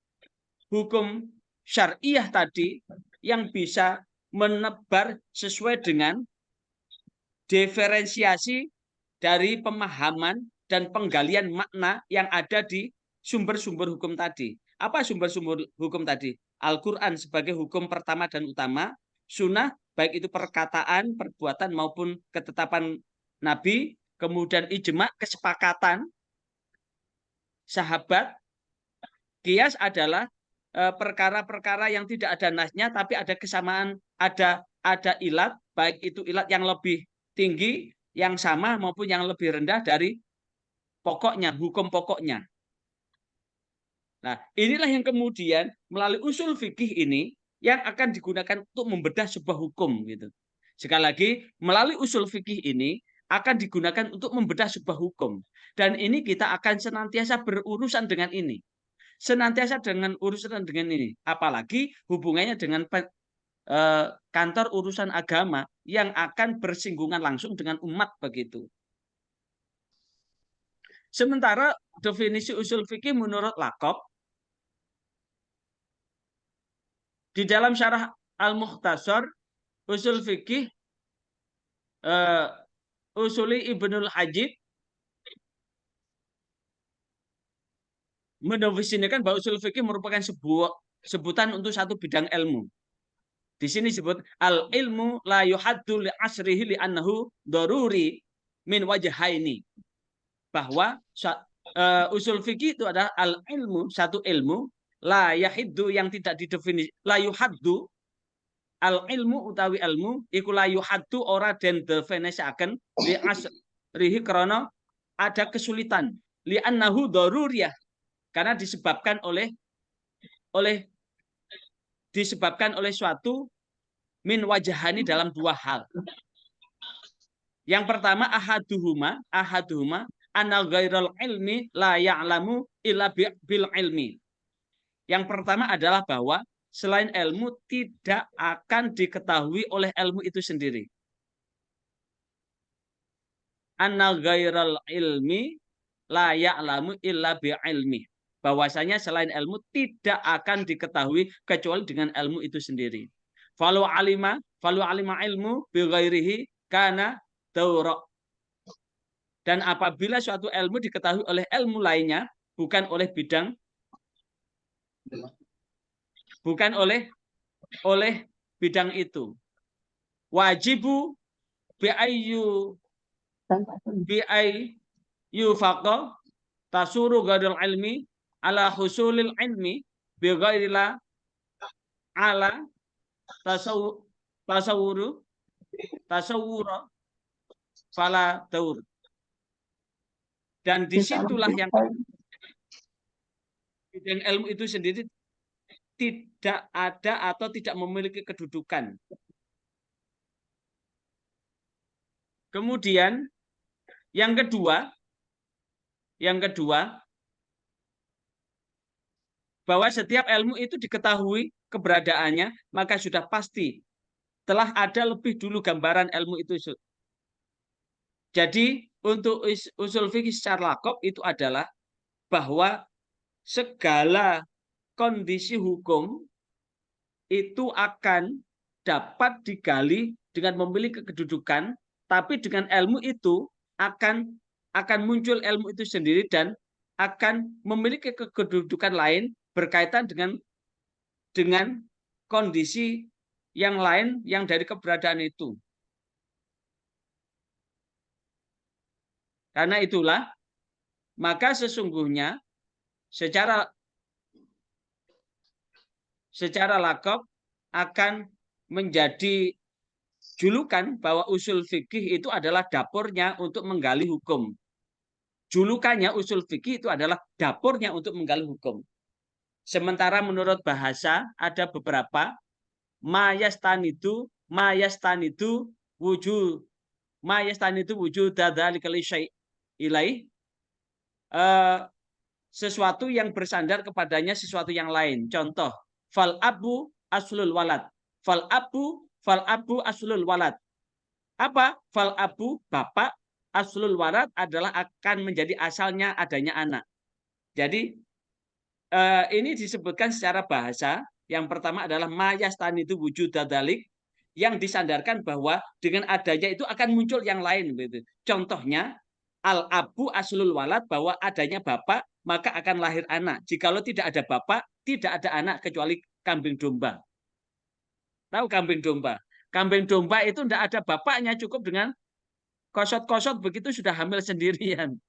syariah tadi yang bisa menebar sesuai dengan diferensiasi dari pemahaman dan penggalian makna yang ada di sumber-sumber hukum tadi. Apa sumber-sumber hukum tadi? Al-Quran sebagai hukum pertama dan utama, sunnah baik itu perkataan, perbuatan maupun ketetapan Nabi, kemudian ijma, kesepakatan sahabat. Qiyas adalah perkara-perkara yang tidak ada nasnya tapi ada kesamaan, ada ilat, baik itu ilat yang lebih tinggi, yang sama maupun yang lebih rendah dari pokoknya, hukum pokoknya. Nah, inilah yang kemudian melalui usul fikih ini yang akan digunakan untuk membedah sebuah hukum gitu. Sekali lagi, melalui usul fikih ini akan digunakan untuk membedah sebuah hukum. Dan ini kita akan senantiasa berurusan dengan ini. Senantiasa dengan urusan dengan ini, apalagi hubungannya dengan kantor urusan agama yang akan bersinggungan langsung dengan umat begitu. Sementara definisi usul fikih menurut Laqab di dalam syarah Al-Mukhtasar usul fikih Usuli Ibnul Hajib mendefinisikan bahwa usul fikih merupakan sebuah sebutan untuk satu bidang ilmu. Di sini disebut al ilmu la yuhaddu li asrihi li annahu daruri min wajhaini. Bahwa usul fikih itu adalah al ilmu, satu ilmu la yahiddu yang tidak didefinisi, la yuhaddu al ilmu utawi ilmu iku la yuhaddu ora den definisiaken li asrihi krana ada kesulitan li annahu daruriyah karena disebabkan oleh suatu min wajahani dalam dua hal. Yang pertama ahaduhuma anal ghairal ilmi la ya'lamu illa bil ilmi. Yang pertama adalah bahwa selain ilmu tidak akan diketahui oleh ilmu itu sendiri. Anal ghairal ilmi la ya'lamu illa bi ilmi. Bahwasanya selain ilmu tidak akan diketahui kecuali dengan ilmu itu sendiri. Falu alima ilmu bi ghairihi kana daura. Dan apabila suatu ilmu diketahui oleh ilmu lainnya bukan oleh bidang itu. Wajibu bi ayyu faqa tasuru gadul ilmi ala husulil ilmi bi ghairila ala tasawuru fala daur. Dan disitulah yang bidang ilmu itu sendiri tidak ada atau tidak memiliki kedudukan. Kemudian yang kedua bahwa setiap ilmu itu diketahui keberadaannya, maka sudah pasti telah ada lebih dulu gambaran ilmu itu. Jadi untuk usul fikih secara Laqab itu adalah bahwa segala kondisi hukum itu akan dapat digali dengan memiliki kedudukan, tapi dengan ilmu itu akan muncul ilmu itu sendiri dan akan memiliki kedudukan lain berkaitan dengan kondisi yang lain yang dari keberadaan itu. Karena itulah maka sesungguhnya secara Laqab akan menjadi julukan bahwa usul fikih itu adalah dapurnya untuk menggali hukum. Julukannya usul fikih itu adalah dapurnya untuk menggali hukum. Sementara menurut bahasa ada beberapa mayastanidu wujud dadzalika ilai sesuatu yang bersandar kepadanya sesuatu yang lain. Contoh, fal abu aslul walad. Fal abu aslul walad. Apa? Fal abu, bapak, aslul walad adalah akan menjadi asalnya adanya anak. Jadi ini disebutkan secara bahasa. Yang pertama adalah mayastanidu wujud dadalik, yang disandarkan bahwa dengan adanya itu akan muncul yang lain. Gitu. Contohnya, al-abu aslul walad, bahwa adanya bapak, maka akan lahir anak. Jikalau tidak ada bapak, tidak ada anak kecuali kambing domba. Tahu kambing domba? Kambing domba itu tidak ada bapaknya, cukup dengan kosot-kosot begitu sudah hamil sendirian.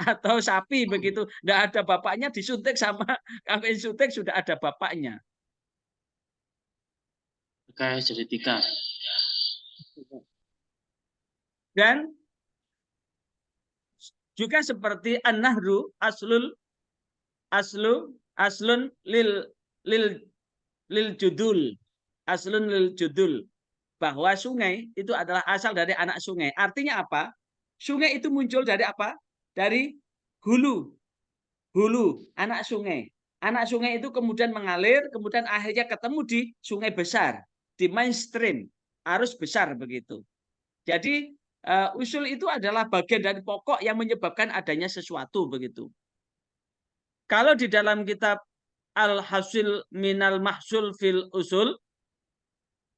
Atau sapi begitu, tidak ada bapaknya, disuntik sama kambing suntik sudah ada bapaknya. Oke, jadi 3. Dan juga seperti an-nahru aslun lil judul, aslun lil judul, bahwa sungai itu adalah asal dari anak sungai. Artinya apa? Sungai itu muncul dari apa? Dari hulu, anak sungai. Anak sungai itu kemudian mengalir, kemudian akhirnya ketemu di sungai besar, di mainstream, arus besar begitu. Jadi usul itu adalah bagian dari pokok yang menyebabkan adanya sesuatu begitu. Kalau di dalam kitab Al-Hasil Minal Mahsul fil Usul,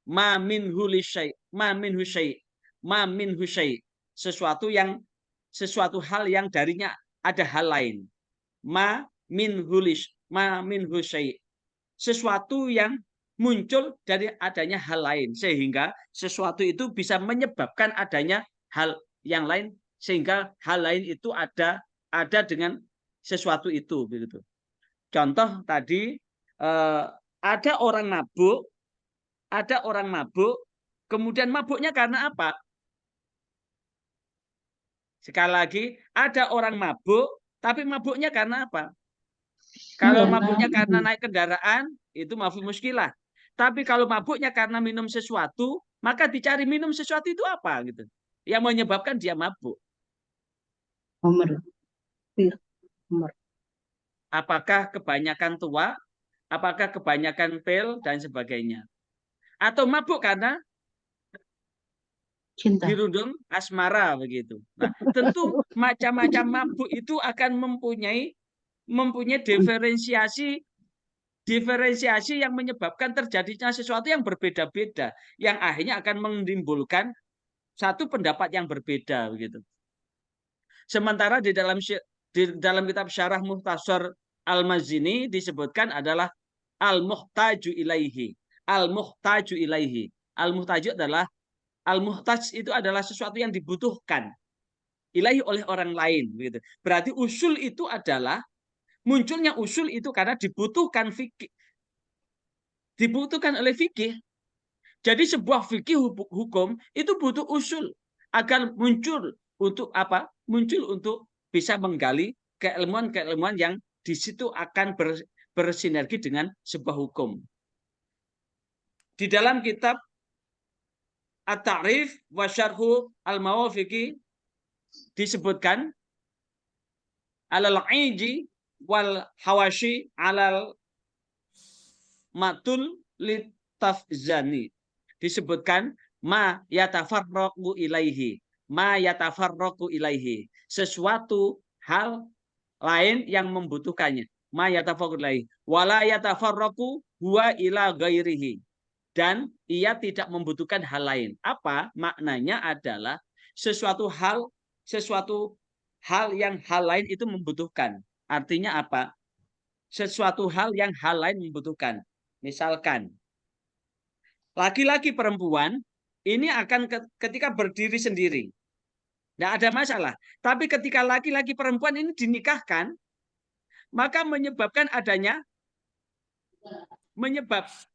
ma minhu syai, sesuatu hal yang darinya ada hal lain. Ma minhu syai, sesuatu yang muncul dari adanya hal lain, sehingga sesuatu itu bisa menyebabkan adanya hal yang lain, sehingga hal lain itu ada dengan sesuatu itu begitu. Contoh tadi ada orang mabuk, kemudian mabuknya karena apa? Sekali lagi, ada orang mabuk, tapi mabuknya karena apa? Kalau mabuknya karena naik kendaraan, itu mafhum muskilah. Tapi kalau mabuknya karena minum sesuatu, maka dicari minum sesuatu itu apa gitu. Yang menyebabkan dia mabuk. Apakah kebanyakan tua? Apakah kebanyakan pil dan sebagainya? Atau mabuk karena Cinta. dirundung asmara begitu. Nah, tentu macam-macam mabuk itu akan mempunyai diferensiasi yang menyebabkan terjadinya sesuatu yang berbeda-beda, yang akhirnya akan menimbulkan satu pendapat yang berbeda begitu. Sementara di dalam kitab Syarah Mukhtasar Al-Mazini disebutkan adalah al-muhtaju ilaihi. Al-muhtaju ilaihi. Al-muhtaju adalah al-muhtaj itu adalah sesuatu yang dibutuhkan ilaihi oleh orang lain begitu. Berarti usul itu adalah munculnya usul itu karena dibutuhkan fikih. Dibutuhkan oleh fikih. Jadi sebuah fikih hukum itu butuh usul agar muncul untuk apa? Muncul untuk bisa menggali keilmuan-keilmuan yang di situ akan bersinergi dengan sebuah hukum. Di dalam kitab At-Ta'rif wa Syarhu Al-Mawafiqi disebutkan alal-iji wal hawashi alal matul litafzani, disebutkan ma yatafarraqu ilaihi, sesuatu hal lain yang membutuhkannya, ma yatafarraqu ilaihi wala yatafarraqu huwa ila ghairihi, dan ia tidak membutuhkan hal lain. Apa maknanya? Adalah sesuatu hal yang hal lain itu membutuhkan. Artinya apa? Sesuatu hal yang hal lain membutuhkan. Misalkan laki-laki perempuan ini akan ketika berdiri sendiri, tidak ada masalah. Tapi ketika laki-laki perempuan ini dinikahkan, maka menyebabkan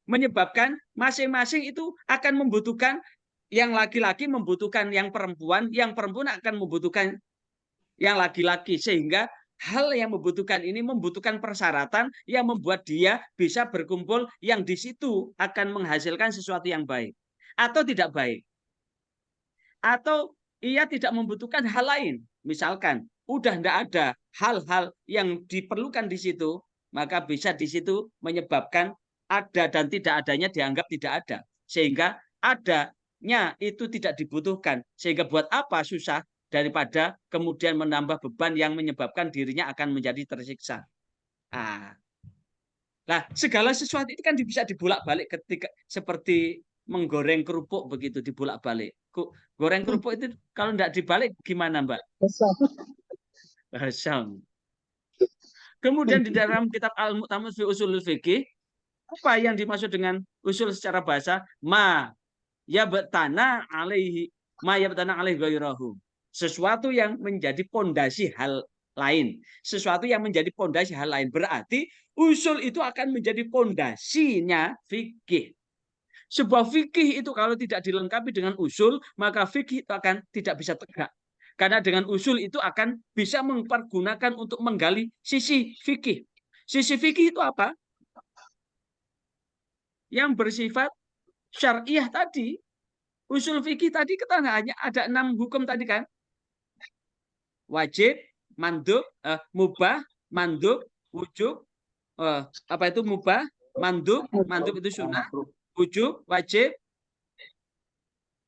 menyebabkan masing-masing itu akan membutuhkan, yang laki-laki membutuhkan yang perempuan akan membutuhkan yang laki-laki, sehingga hal yang membutuhkan ini membutuhkan persyaratan yang membuat dia bisa berkumpul, yang di situ akan menghasilkan sesuatu yang baik atau tidak baik. Atau ia tidak membutuhkan hal lain. Misalkan udah tidak ada hal-hal yang diperlukan di situ, maka bisa di situ menyebabkan ada dan tidak adanya dianggap tidak ada. Sehingga adanya itu tidak dibutuhkan. Sehingga buat apa susah daripada kemudian menambah beban yang menyebabkan dirinya akan menjadi tersiksa. Nah, segala sesuatu itu kan bisa dibolak-balik ketika seperti menggoreng kerupuk begitu dibolak-balik. Goreng kerupuk itu kalau tidak dibalik gimana, Mbak? Hasam. Kemudian di dalam kitab Al-Mu'tamad fi Ushulul Fiqih, apa yang dimaksud dengan usul secara bahasa? Ma yabtana alaihi ghairahu. Sesuatu yang menjadi pondasi hal lain. Sesuatu yang menjadi pondasi hal lain. Berarti usul itu akan menjadi pondasinya fikih. Sebuah fikih itu kalau tidak dilengkapi dengan usul, maka fikih itu akan tidak bisa tegak. Karena dengan usul itu akan bisa mempergunakan untuk menggali sisi fikih. Sisi fikih itu apa? Yang bersifat syariah tadi. Usul fikih tadi kita hanya ada 6 hukum tadi kan? Wajib, mandub, mubah, mandub, wujub, apa itu mubah, mandub itu sunnah, wujub, wajib,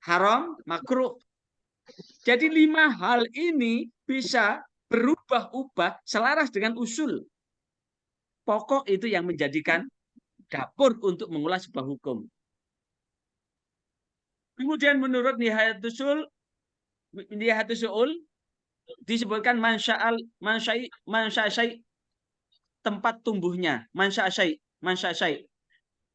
haram, makruh. Jadi 5 hal ini bisa berubah-ubah selaras dengan usul. Pokok itu yang menjadikan dapur untuk mengulas sebuah hukum. Kemudian menurut Nihayatus Su'ul disebutkan mansya'ai tempat tumbuhnya, mansya'ai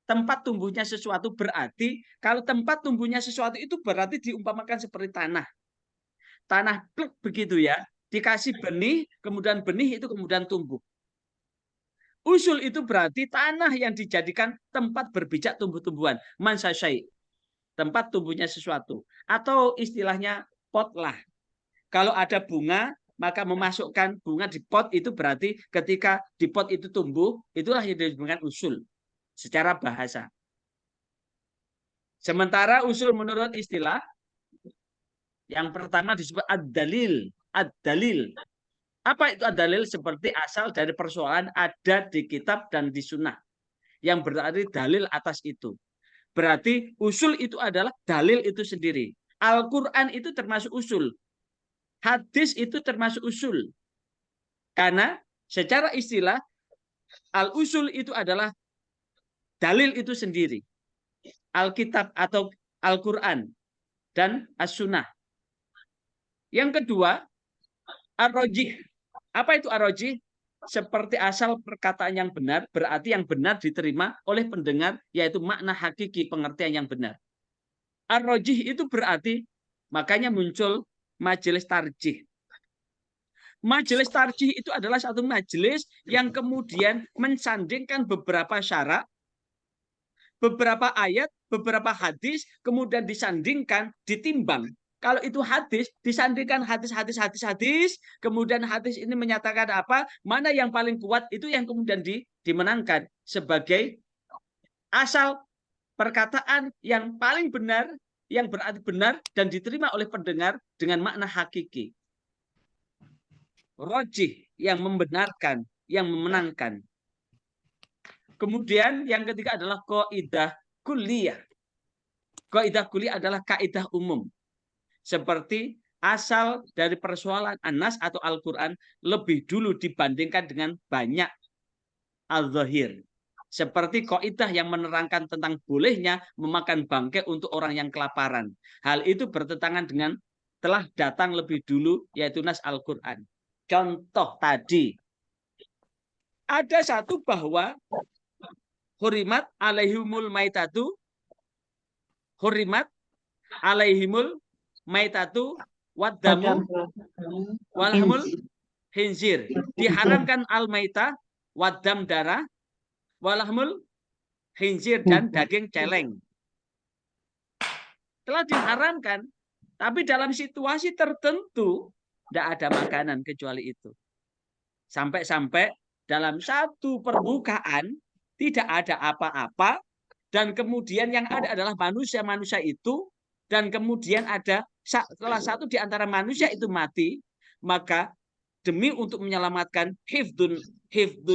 tempat tumbuhnya sesuatu, berarti kalau tempat tumbuhnya sesuatu itu berarti diumpamakan seperti tanah plek begitu ya, dikasih benih, kemudian benih itu kemudian tumbuh. Usul itu berarti tanah yang dijadikan tempat berbijak tumbuh-tumbuhan, mansya'ai tempat tumbuhnya sesuatu, atau istilahnya pot lah. Kalau ada bunga, maka memasukkan bunga di pot itu berarti ketika di pot itu tumbuh, itulah yang disebutkan usul secara bahasa. Sementara usul menurut istilah, yang pertama disebut ad-dalil. Ad-dalil. Apa itu ad-dalil? Seperti asal dari persoalan ada di kitab dan di sunnah. Yang berarti dalil atas itu. Berarti usul itu adalah dalil itu sendiri. Al-Quran itu termasuk usul. Hadis itu termasuk usul. Karena secara istilah, al-usul itu adalah dalil itu sendiri. Alkitab atau Al-Quran dan as-sunnah. Yang kedua, ar-rajih. Apa itu ar-rajih? Seperti asal perkataan yang benar, berarti yang benar diterima oleh pendengar, yaitu makna hakiki pengertian yang benar. Ar-rajih itu berarti, makanya muncul majelis tarjih. Majelis tarjih itu adalah satu majelis yang kemudian mensandingkan beberapa syarat, beberapa ayat, beberapa hadis, kemudian disandingkan, ditimbang. Kalau itu hadis, disandingkan hadis, kemudian hadis ini menyatakan apa, mana yang paling kuat, itu yang kemudian dimenangkan sebagai asal perkataan yang paling benar, yang berarti benar dan diterima oleh pendengar dengan makna hakiki. Rajih, yang membenarkan, yang memenangkan. Kemudian yang ketiga adalah kaidah kulliyah. Kaidah kulliyah adalah kaidah umum. Seperti asal dari persoalan An-Nas atau Al-Quran lebih dulu dibandingkan dengan banyak al-zahir. Seperti kaidah yang menerangkan tentang bolehnya memakan bangkai untuk orang yang kelaparan. Hal itu bertentangan dengan telah datang lebih dulu, yaitu Nas Al-Quran. Contoh tadi, ada satu bahwa hurimat alaihimul maitatu, hurimat alaihimul maitatu wadamu walhamul khinzir. Diharamkan al-maitah, wadam darah, walhamul khinzir dan daging celeng. Telah diharamkan, tapi dalam situasi tertentu tidak ada makanan kecuali itu. Sampai-sampai dalam satu permukaan tidak ada apa-apa, dan kemudian yang ada adalah manusia-manusia itu, dan kemudian ada salah satu di antara manusia itu mati, maka demi untuk menyelamatkan hifdun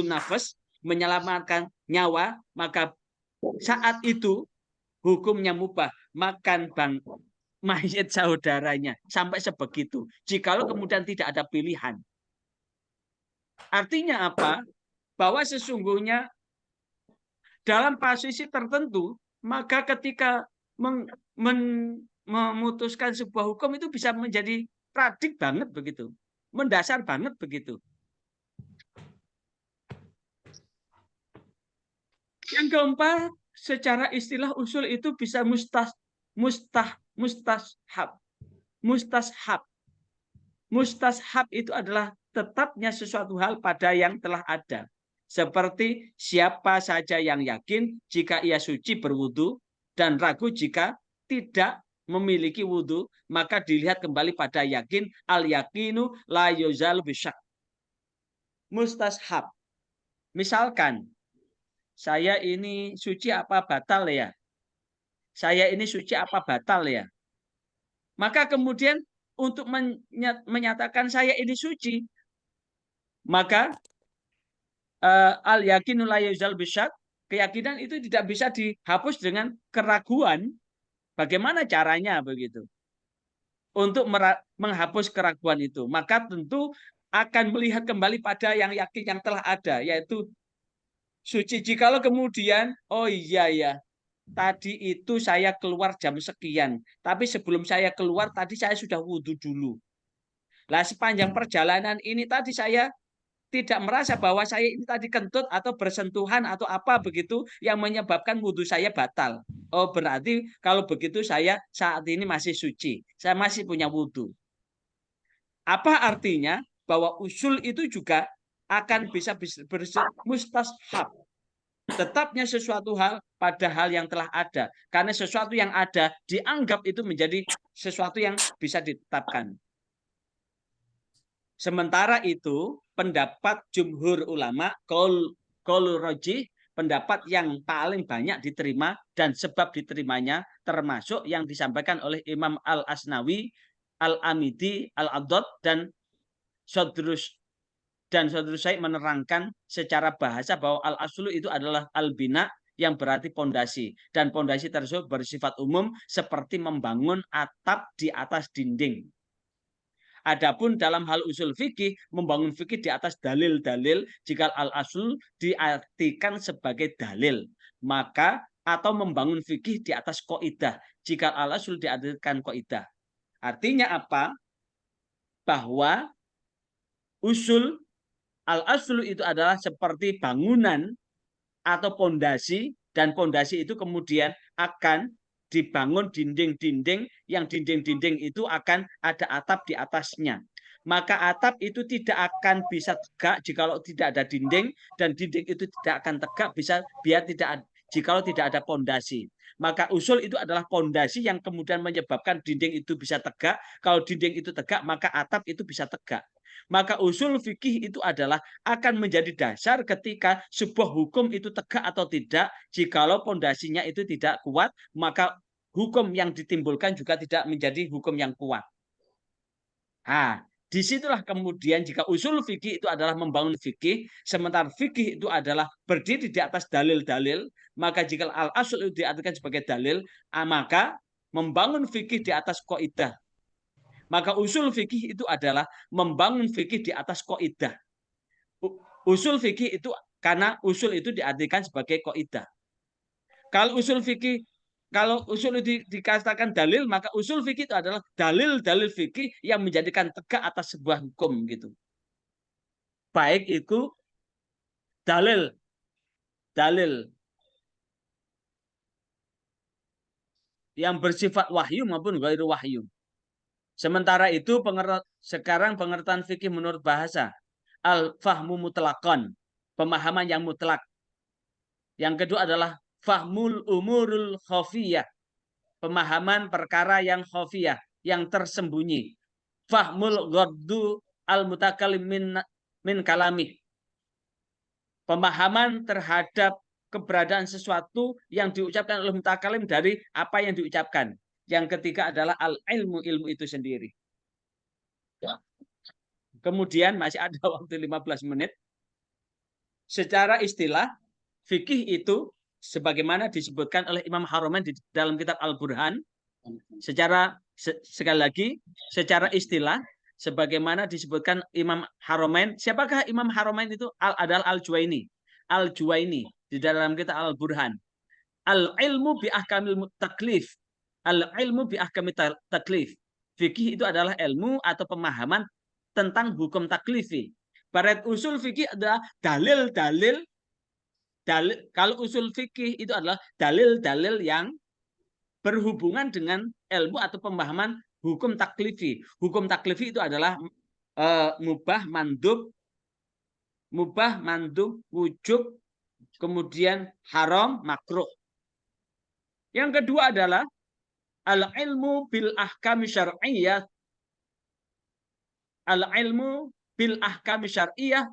nafas, menyelamatkan nyawa, maka saat itu hukumnya mubah makan mayit saudaranya sampai sebegitu. Jikalau kemudian tidak ada pilihan. Artinya apa? Bahwa sesungguhnya dalam posisi tertentu, maka ketika memutuskan sebuah hukum itu bisa menjadi pradik banget begitu. Mendasar banget begitu. Yang keempat, secara istilah usul itu bisa mustashab. Mustashab itu adalah tetapnya sesuatu hal pada yang telah ada. Seperti siapa saja yang yakin jika ia suci berwudu dan ragu jika tidak memiliki wudu, maka dilihat kembali pada yakin, al-yakinu la yuzalu bisyak. Mustashab. Misalkan, saya ini suci apa batal ya? Saya ini suci apa batal ya? Maka kemudian untuk menyatakan saya ini suci, maka al-yakinu la yuzal bisyak, keyakinan itu tidak bisa dihapus dengan keraguan. Bagaimana caranya begitu? Untuk menghapus keraguan itu, maka tentu akan melihat kembali pada yang yakin yang telah ada, yaitu suci. Jikalau kemudian, oh iya ya, tadi itu saya keluar jam sekian, tapi sebelum saya keluar tadi saya sudah wudhu dulu. Lah sepanjang perjalanan ini tadi saya tidak merasa bahwa saya ini tadi kentut atau bersentuhan atau apa begitu yang menyebabkan wudhu saya batal. Oh berarti kalau begitu saya saat ini masih suci, saya masih punya wudhu. Apa artinya? Bahwa usul itu juga akan bisa mustashab. Tetapnya sesuatu hal pada hal yang telah ada. Karena sesuatu yang ada dianggap itu menjadi sesuatu yang bisa ditetapkan. Sementara itu, pendapat jumhur ulama, qaul rajih, pendapat yang paling banyak diterima dan sebab diterimanya termasuk yang disampaikan oleh Imam Al-Asnawi, Al-Amidi, Al-Adad, dan Sadrus Said menerangkan secara bahasa bahwa al-aslu itu adalah al-bina yang berarti pondasi, dan pondasi tersebut bersifat umum seperti membangun atap di atas dinding. Adapun dalam hal usul fikih, membangun fikih di atas dalil-dalil, jika al-asl diartikan sebagai dalil, maka atau membangun fikih di atas kaidah, jika al-asl diartikan kaidah. Artinya apa? Bahwa usul al-aslu itu adalah seperti bangunan atau pondasi, dan pondasi itu kemudian akan dibangun dinding-dinding, yang dinding-dinding itu akan ada atap di atasnya. Maka atap itu tidak akan bisa tegak jikalau tidak ada dinding, dan dinding itu tidak akan tegak jikalau tidak ada pondasi. Maka usul itu adalah pondasi yang kemudian menyebabkan dinding itu bisa tegak. Kalau dinding itu tegak, maka atap itu bisa tegak. Maka usul fikih itu adalah akan menjadi dasar ketika sebuah hukum itu tegak atau tidak. Jikalau pondasinya itu tidak kuat, maka hukum yang ditimbulkan juga tidak menjadi hukum yang kuat. Nah, disitulah kemudian jika usul fikih itu adalah membangun fikih, sementara fikih itu adalah berdiri di atas dalil-dalil, maka jika al-asl itu diartikan sebagai dalil, maka membangun fikih di atas kaidah. Maka usul fikih itu adalah membangun fikih di atas kaidah. Usul fikih itu karena usul itu diartikan sebagai kaidah. Kalau usul itu dikatakan dalil, maka usul fikih itu adalah dalil-dalil fikih yang menjadikan tegak atas sebuah hukum gitu. Baik itu dalil yang bersifat wahyu maupun ghairu wahyu. Sementara itu sekarang pengertian fikih menurut bahasa al-fahmu mutlaqan, pemahaman yang mutlak. Yang kedua adalah fahmul umurul khafiyah, pemahaman perkara yang khafiyah, yang tersembunyi. Fahmul ghaddu al-mutakallim min kalamih, pemahaman terhadap keberadaan sesuatu yang diucapkan oleh mutakalim dari apa yang diucapkan. Yang ketiga adalah al-ilmu, ilmu itu sendiri. Kemudian masih ada waktu 15 menit. Secara istilah, fikih itu sebagaimana disebutkan oleh Imam Haramain di dalam kitab Al-Burhan, sekali lagi, secara istilah, sebagaimana disebutkan Imam Haramain. Siapakah Imam Haramain itu? Adalah Al-Juwaini. Al-Juwaini di dalam kitab Al-Burhan. Al-ilmu bi ahkamil taklif. Al-ilmu bi ahkamil taklif. Fikih itu adalah ilmu atau pemahaman tentang hukum taklifi. Pada usul fikih adalah dalil-dalil. Kalau usul fikih itu adalah dalil-dalil yang berhubungan dengan ilmu atau pemahaman hukum taklifi. Hukum taklifi itu adalah mubah, mandub, wujub, kemudian haram, makruh. Yang kedua adalah al-ilmu bil ahkam syar'iyyah. Al-ilmu bil ahkam syar'iyyah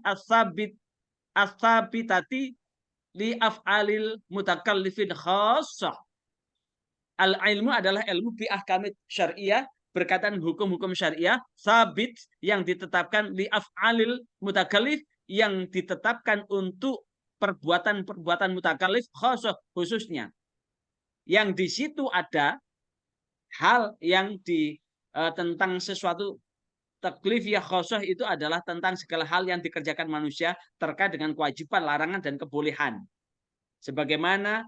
as-sabitati li af'alil mutakallifin khassah. Al-ilmu adalah ilmu bi ahkam syar'iyyah, berkaitan hukum-hukum syariah, sabit yang ditetapkan li af'alil mutakallif, yang ditetapkan untuk perbuatan-perbuatan mutakallif khassah, khususnya. Yang di situ ada hal yang tentang sesuatu taklif ya khassah, itu adalah tentang segala hal yang dikerjakan manusia terkait dengan kewajiban, larangan, dan kebolehan. Sebagaimana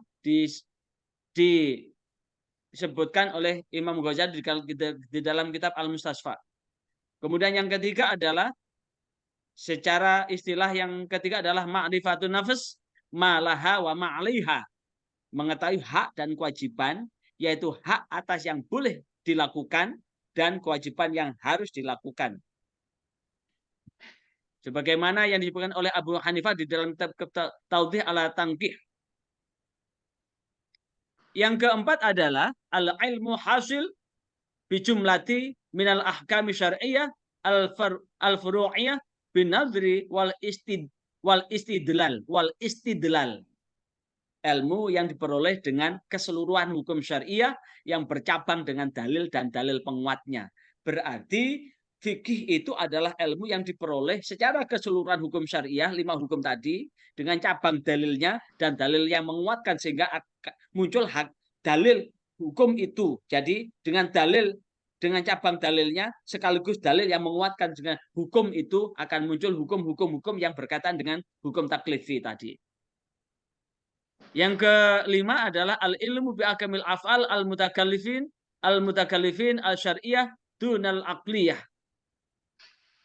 disebutkan oleh Imam Ghazali di dalam kitab Al-Mustasfa. Kemudian yang ketiga adalah secara istilah, yang ketiga adalah ma'rifatun nafs malaha wa ma'aliha. Mengetahui hak dan kewajiban, yaitu hak atas yang boleh dilakukan dan kewajiban yang harus dilakukan. Sebagaimana yang disebutkan oleh Abu Hanifah di dalam kitab Tawdih ala Tanqih. Yang keempat adalah al-ilmu hasil bijumlati minal ahkami syar'iyyah al-furu'iyah binadri wal istidlal. Ilmu yang diperoleh dengan keseluruhan hukum syariah yang bercabang dengan dalil dan dalil penguatnya. Berarti fikih itu adalah ilmu yang diperoleh secara keseluruhan hukum syariah, 5 hukum tadi, dengan cabang dalilnya dan dalil yang menguatkan, sehingga muncul hak dalil hukum itu. Jadi dengan dalil, dengan cabang dalilnya sekaligus dalil yang menguatkan dengan hukum itu, akan muncul hukum-hukum yang berkaitan dengan hukum taklifi tadi. Yang kelima adalah al-ilmu bi ahkamil af'al al-mutakallifin al-syar'iyyah dunal aqliyah.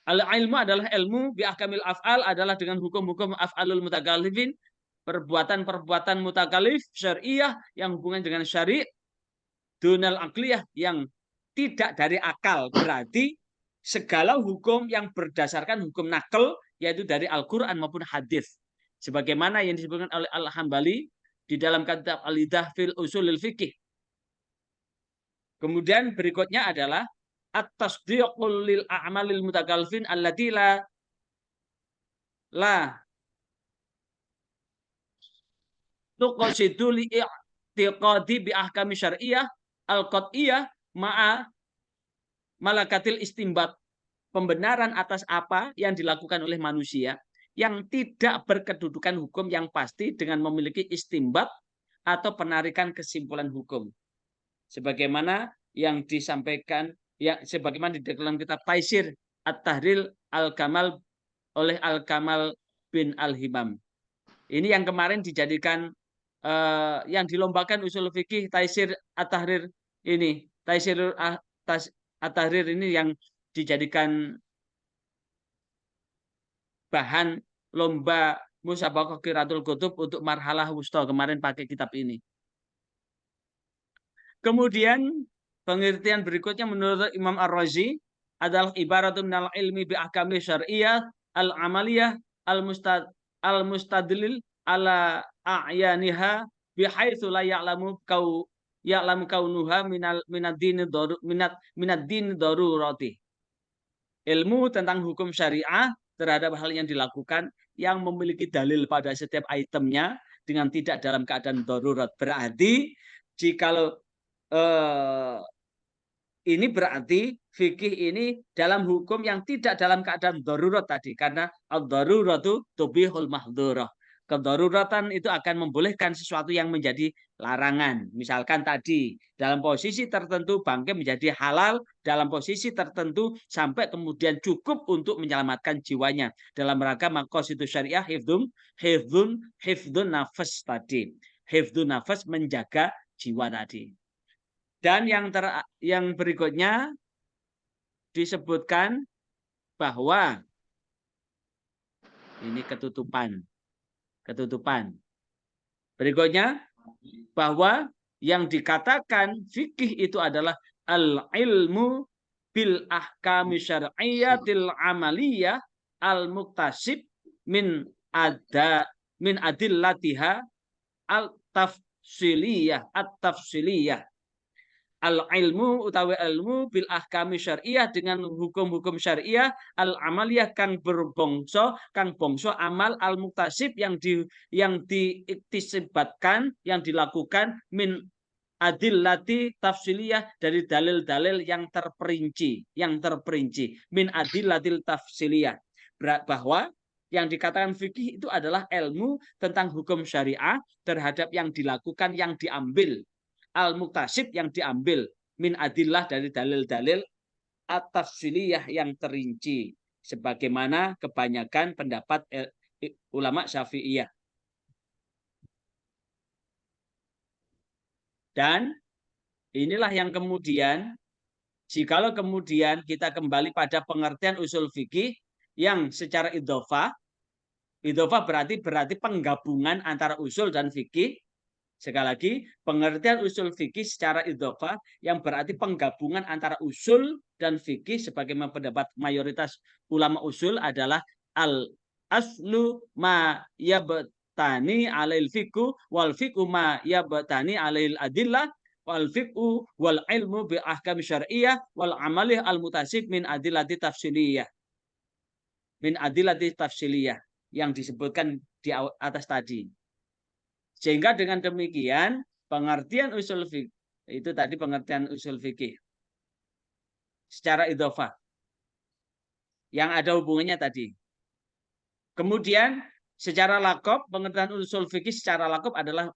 Al-ilmu adalah ilmu bi ahkamil af'al, adalah dengan hukum-hukum af'alul mutakallifin, perbuatan-perbuatan mutakallif syar'iyyah yang hubungan dengan syari', dunal aqliyah yang tidak dari akal. Berarti segala hukum yang berdasarkan hukum nakal, yaitu dari Al-Qur'an maupun hadis. Sebagaimana yang disebutkan oleh Al-Hambali di dalam kitab Al-Idah fil Usulil Fiqih. Kemudian berikutnya adalah at-tasdiqul lil a'malil mutakallifin allati la tuqsidu li i'tiqadi bi ahkami syar'iyyah al-qat'iyyah ma'a malakatil istimbat. Pembenaran atas apa yang dilakukan oleh manusia yang tidak berkedudukan hukum yang pasti dengan memiliki istimbat atau penarikan kesimpulan hukum. Sebagaimana yang disampaikan, sebagaimana di dalam kitab Taisir At-Tahrir Al-Kamal oleh Al-Kamal bin Al-Himam. Ini yang kemarin dijadikan yang dilombakan usul fikih Taisir At-Tahrir ini. Taisir At-Tahrir ini yang dijadikan bahan lomba musabaqah qiraatul kutub untuk marhalah wusta, kemarin pakai kitab ini. Kemudian pengertian berikutnya menurut Imam Ar-Razi adalah ibaratun minal ilmi bi ahkami syar'iyyah al-amaliyah al-mustadlil ala a'yaniha bihaitsu la ya'lamu kaunuha minad din darurati. Ilmu tentang hukum syariah terhadap hal yang dilakukan yang memiliki dalil pada setiap itemnya dengan tidak dalam keadaan darurat. Berarti jikalau ini berarti fikih ini dalam hukum yang tidak dalam keadaan darurat tadi, karena ad-daruratu tubihul mahdhurah. Kedaruratan itu akan membolehkan sesuatu yang menjadi larangan. Misalkan tadi dalam posisi tertentu bangkai menjadi halal, dalam posisi tertentu sampai kemudian cukup untuk menyelamatkan jiwanya. Dalam rangka maqasidus syariah hifdzun nafas tadi. Hifdzun nafas menjaga jiwa tadi. Dan yang berikutnya disebutkan bahwa ini ketutupan. Berikutnya bahwa yang dikatakan fikih itu adalah al-ilmu bil ahkami syar'iyyatil amaliyah al-muktasib min adillatiha at-tafsiliyah al-ilmu utawi ilmu bil ahkami syariah dengan hukum-hukum syariah al-amaliyah kang berbongso amal al-muktasib yang diiktisibkan yang dilakukan min adillati tafsiliyah dari dalil-dalil yang terperinci min adillatil tafsiliyah, bahwa yang dikatakan fikih itu adalah ilmu tentang hukum syariah terhadap yang dilakukan, yang diambil, al-muktasib yang diambil, min adillah dari dalil-dalil at-tafsiliyah yang terinci, sebagaimana kebanyakan pendapat ulama Syafi'iyah. Dan inilah yang kemudian, jikalau kemudian kita kembali pada pengertian usul fikih yang secara idhofah berarti penggabungan antara usul dan fikih. Sekali lagi, pengertian usul fikih secara idhofah yang berarti penggabungan antara usul dan fikih sebagaimana pendapat mayoritas ulama usul adalah al-aslu ma yabtani alail fiqhu wal fiqhu ma yabtani alail adillah wal fiqhu wal ilmu bi ahkam syar'iyyah wal amalih al-mutasib min adillati tafsiliyah yang disebutkan di atas tadi. Sehingga dengan demikian pengertian usul fikih itu tadi pengertian usul fikih secara idhofah yang ada hubungannya tadi. Kemudian secara lakob, pengertian usul fikih secara lakob adalah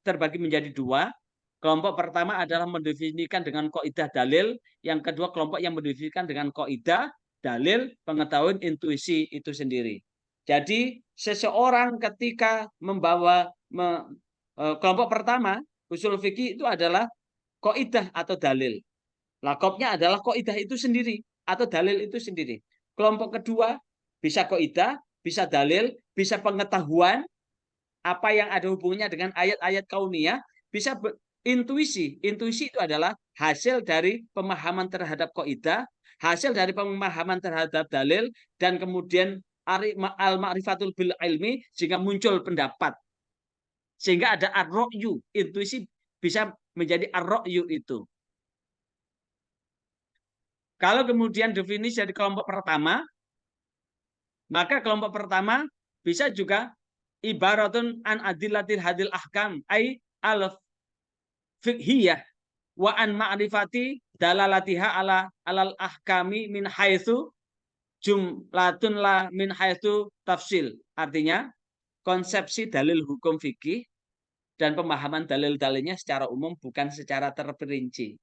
terbagi menjadi dua. Kelompok pertama adalah mendefinisikan dengan kaidah dalil, yang kedua kelompok yang mendefinisikan dengan kaidah dalil pengetahuan intuisi itu sendiri. Jadi seseorang ketika membawa kelompok pertama usul fikih itu adalah kaidah atau dalil. Lakopnya adalah kaidah itu sendiri atau dalil itu sendiri. Kelompok kedua bisa kaidah, bisa dalil, bisa pengetahuan apa yang ada hubungannya dengan ayat-ayat kauniyah, bisa intuisi. Intuisi itu adalah hasil dari pemahaman terhadap kaidah, hasil dari pemahaman terhadap dalil, dan kemudian al-ma'rifatul bil ilmi sehingga muncul pendapat. Sehingga ada ar-ra'yu, intuisi bisa menjadi ar-ra'yu itu. Kalau kemudian definisi dari kelompok pertama, maka kelompok pertama bisa juga ibaratun an adillatil hadil ahkam ay al-fiqhiyah wa an ma'rifati dalalatiha alal ahkami min haitsu jumlatun la min haitsu tafsil. Artinya konsepsi dalil hukum fikih dan pemahaman dalil-dalilnya secara umum bukan secara terperinci.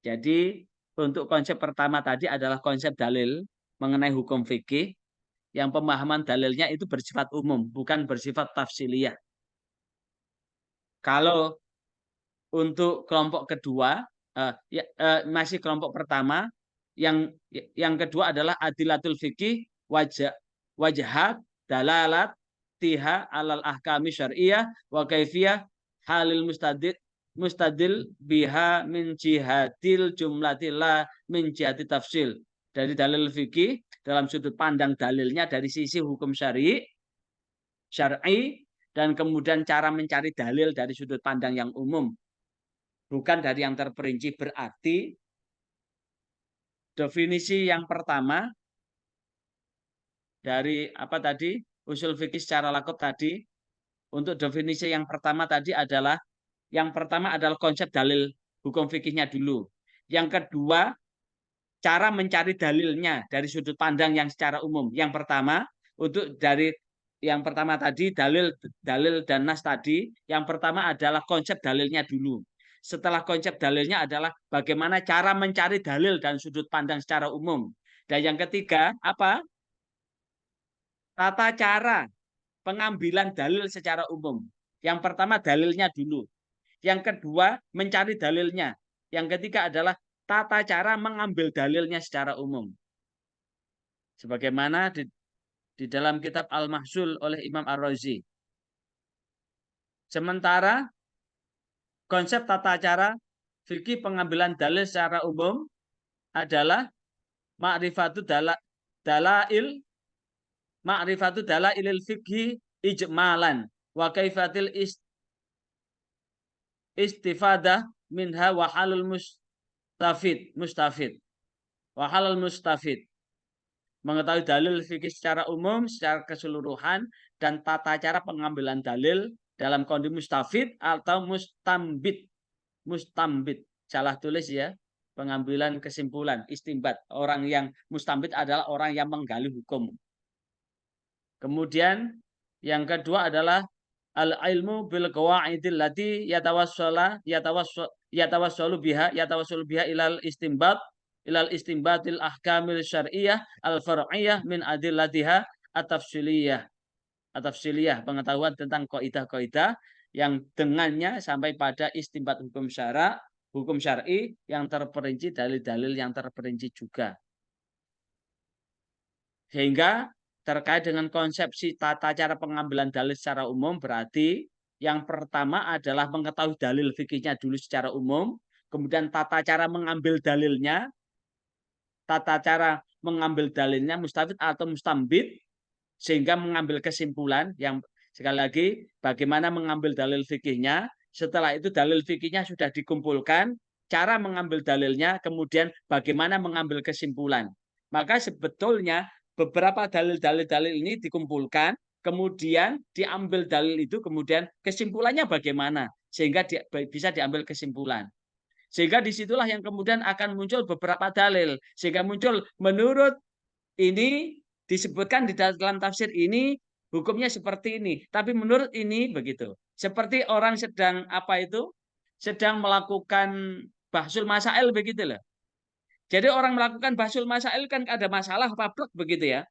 Jadi untuk konsep pertama tadi adalah konsep dalil mengenai hukum fikih yang pemahaman dalilnya itu bersifat umum, bukan bersifat tafsiliyah. Kalau untuk kelompok kedua, masih kelompok pertama, yang kedua adalah adilatul fikih wajhat dalalat tiha alal ahkami syar'iyyah wa kaifiyah halil mustadil biha min jihadil jumlatillah min jihati tafsil. Dari dalil fikih dalam sudut pandang dalilnya dari sisi hukum syar'i dan kemudian cara mencari dalil dari sudut pandang yang umum, bukan dari yang terperinci. Berarti definisi yang pertama dari apa tadi usul fikih secara lakob tadi, untuk definisi yang pertama tadi adalah yang pertama adalah konsep dalil hukum fikihnya dulu. Yang kedua, cara mencari dalilnya dari sudut pandang yang secara umum. Yang pertama, yang pertama tadi dalil dan nas tadi, yang pertama adalah konsep dalilnya dulu. Setelah konsep dalilnya adalah bagaimana cara mencari dalil dan sudut pandang secara umum. Dan yang ketiga, apa? Tata cara pengambilan dalil secara umum. Yang pertama dalilnya dulu. Yang kedua mencari dalilnya. Yang ketiga adalah tata cara mengambil dalilnya secara umum. Sebagaimana di dalam kitab Al-Mahsul oleh Imam Ar-Razi. Sementara konsep tata cara fikih pengambilan dalil secara umum adalah ma'rifatu dalailil fikhi ijmalan wa kaifatil istifadah minha wa halul mustafid mengetahui dalil fikih secara umum, secara keseluruhan, dan tata cara pengambilan dalil dalam kondisi mustafid atau mustambit. Salah tulis ya, pengambilan kesimpulan, istimbat. Orang yang mustambit adalah orang yang menggali hukum. Kemudian yang kedua adalah al-ilmu bil qawaidil lati yatawassalu biha ilal istimbatil ahkamil syar'iyyah al-far'iyyah min adillatiha at-tafsiliyah. Pengetahuan tentang kaidah-kaidah yang dengannya sampai pada istimbat hukum syar'i yang terperinci, dalil-dalil yang terperinci juga. Sehingga terkait dengan konsepsi tata cara pengambilan dalil secara umum, berarti yang pertama adalah mengetahui dalil fikihnya dulu secara umum, kemudian tata cara mengambil dalilnya, mustafid atau mustambit, sehingga mengambil kesimpulan. Yang sekali lagi, bagaimana mengambil dalil fikihnya, setelah itu dalil fikihnya sudah dikumpulkan, cara mengambil dalilnya, kemudian bagaimana mengambil kesimpulan. Maka sebetulnya beberapa dalil-dalil ini dikumpulkan, kemudian diambil dalil itu, kemudian kesimpulannya bagaimana, sehingga bisa diambil kesimpulan. Sehingga disitulah yang kemudian akan muncul beberapa dalil. Sehingga muncul menurut ini disebutkan di dalam tafsir ini hukumnya seperti ini. Tapi menurut ini begitu. Seperti orang sedang sedang melakukan bahsul masail begitu loh. Jadi orang melakukan bahsul masail kan ada masalah pablek begitu ya.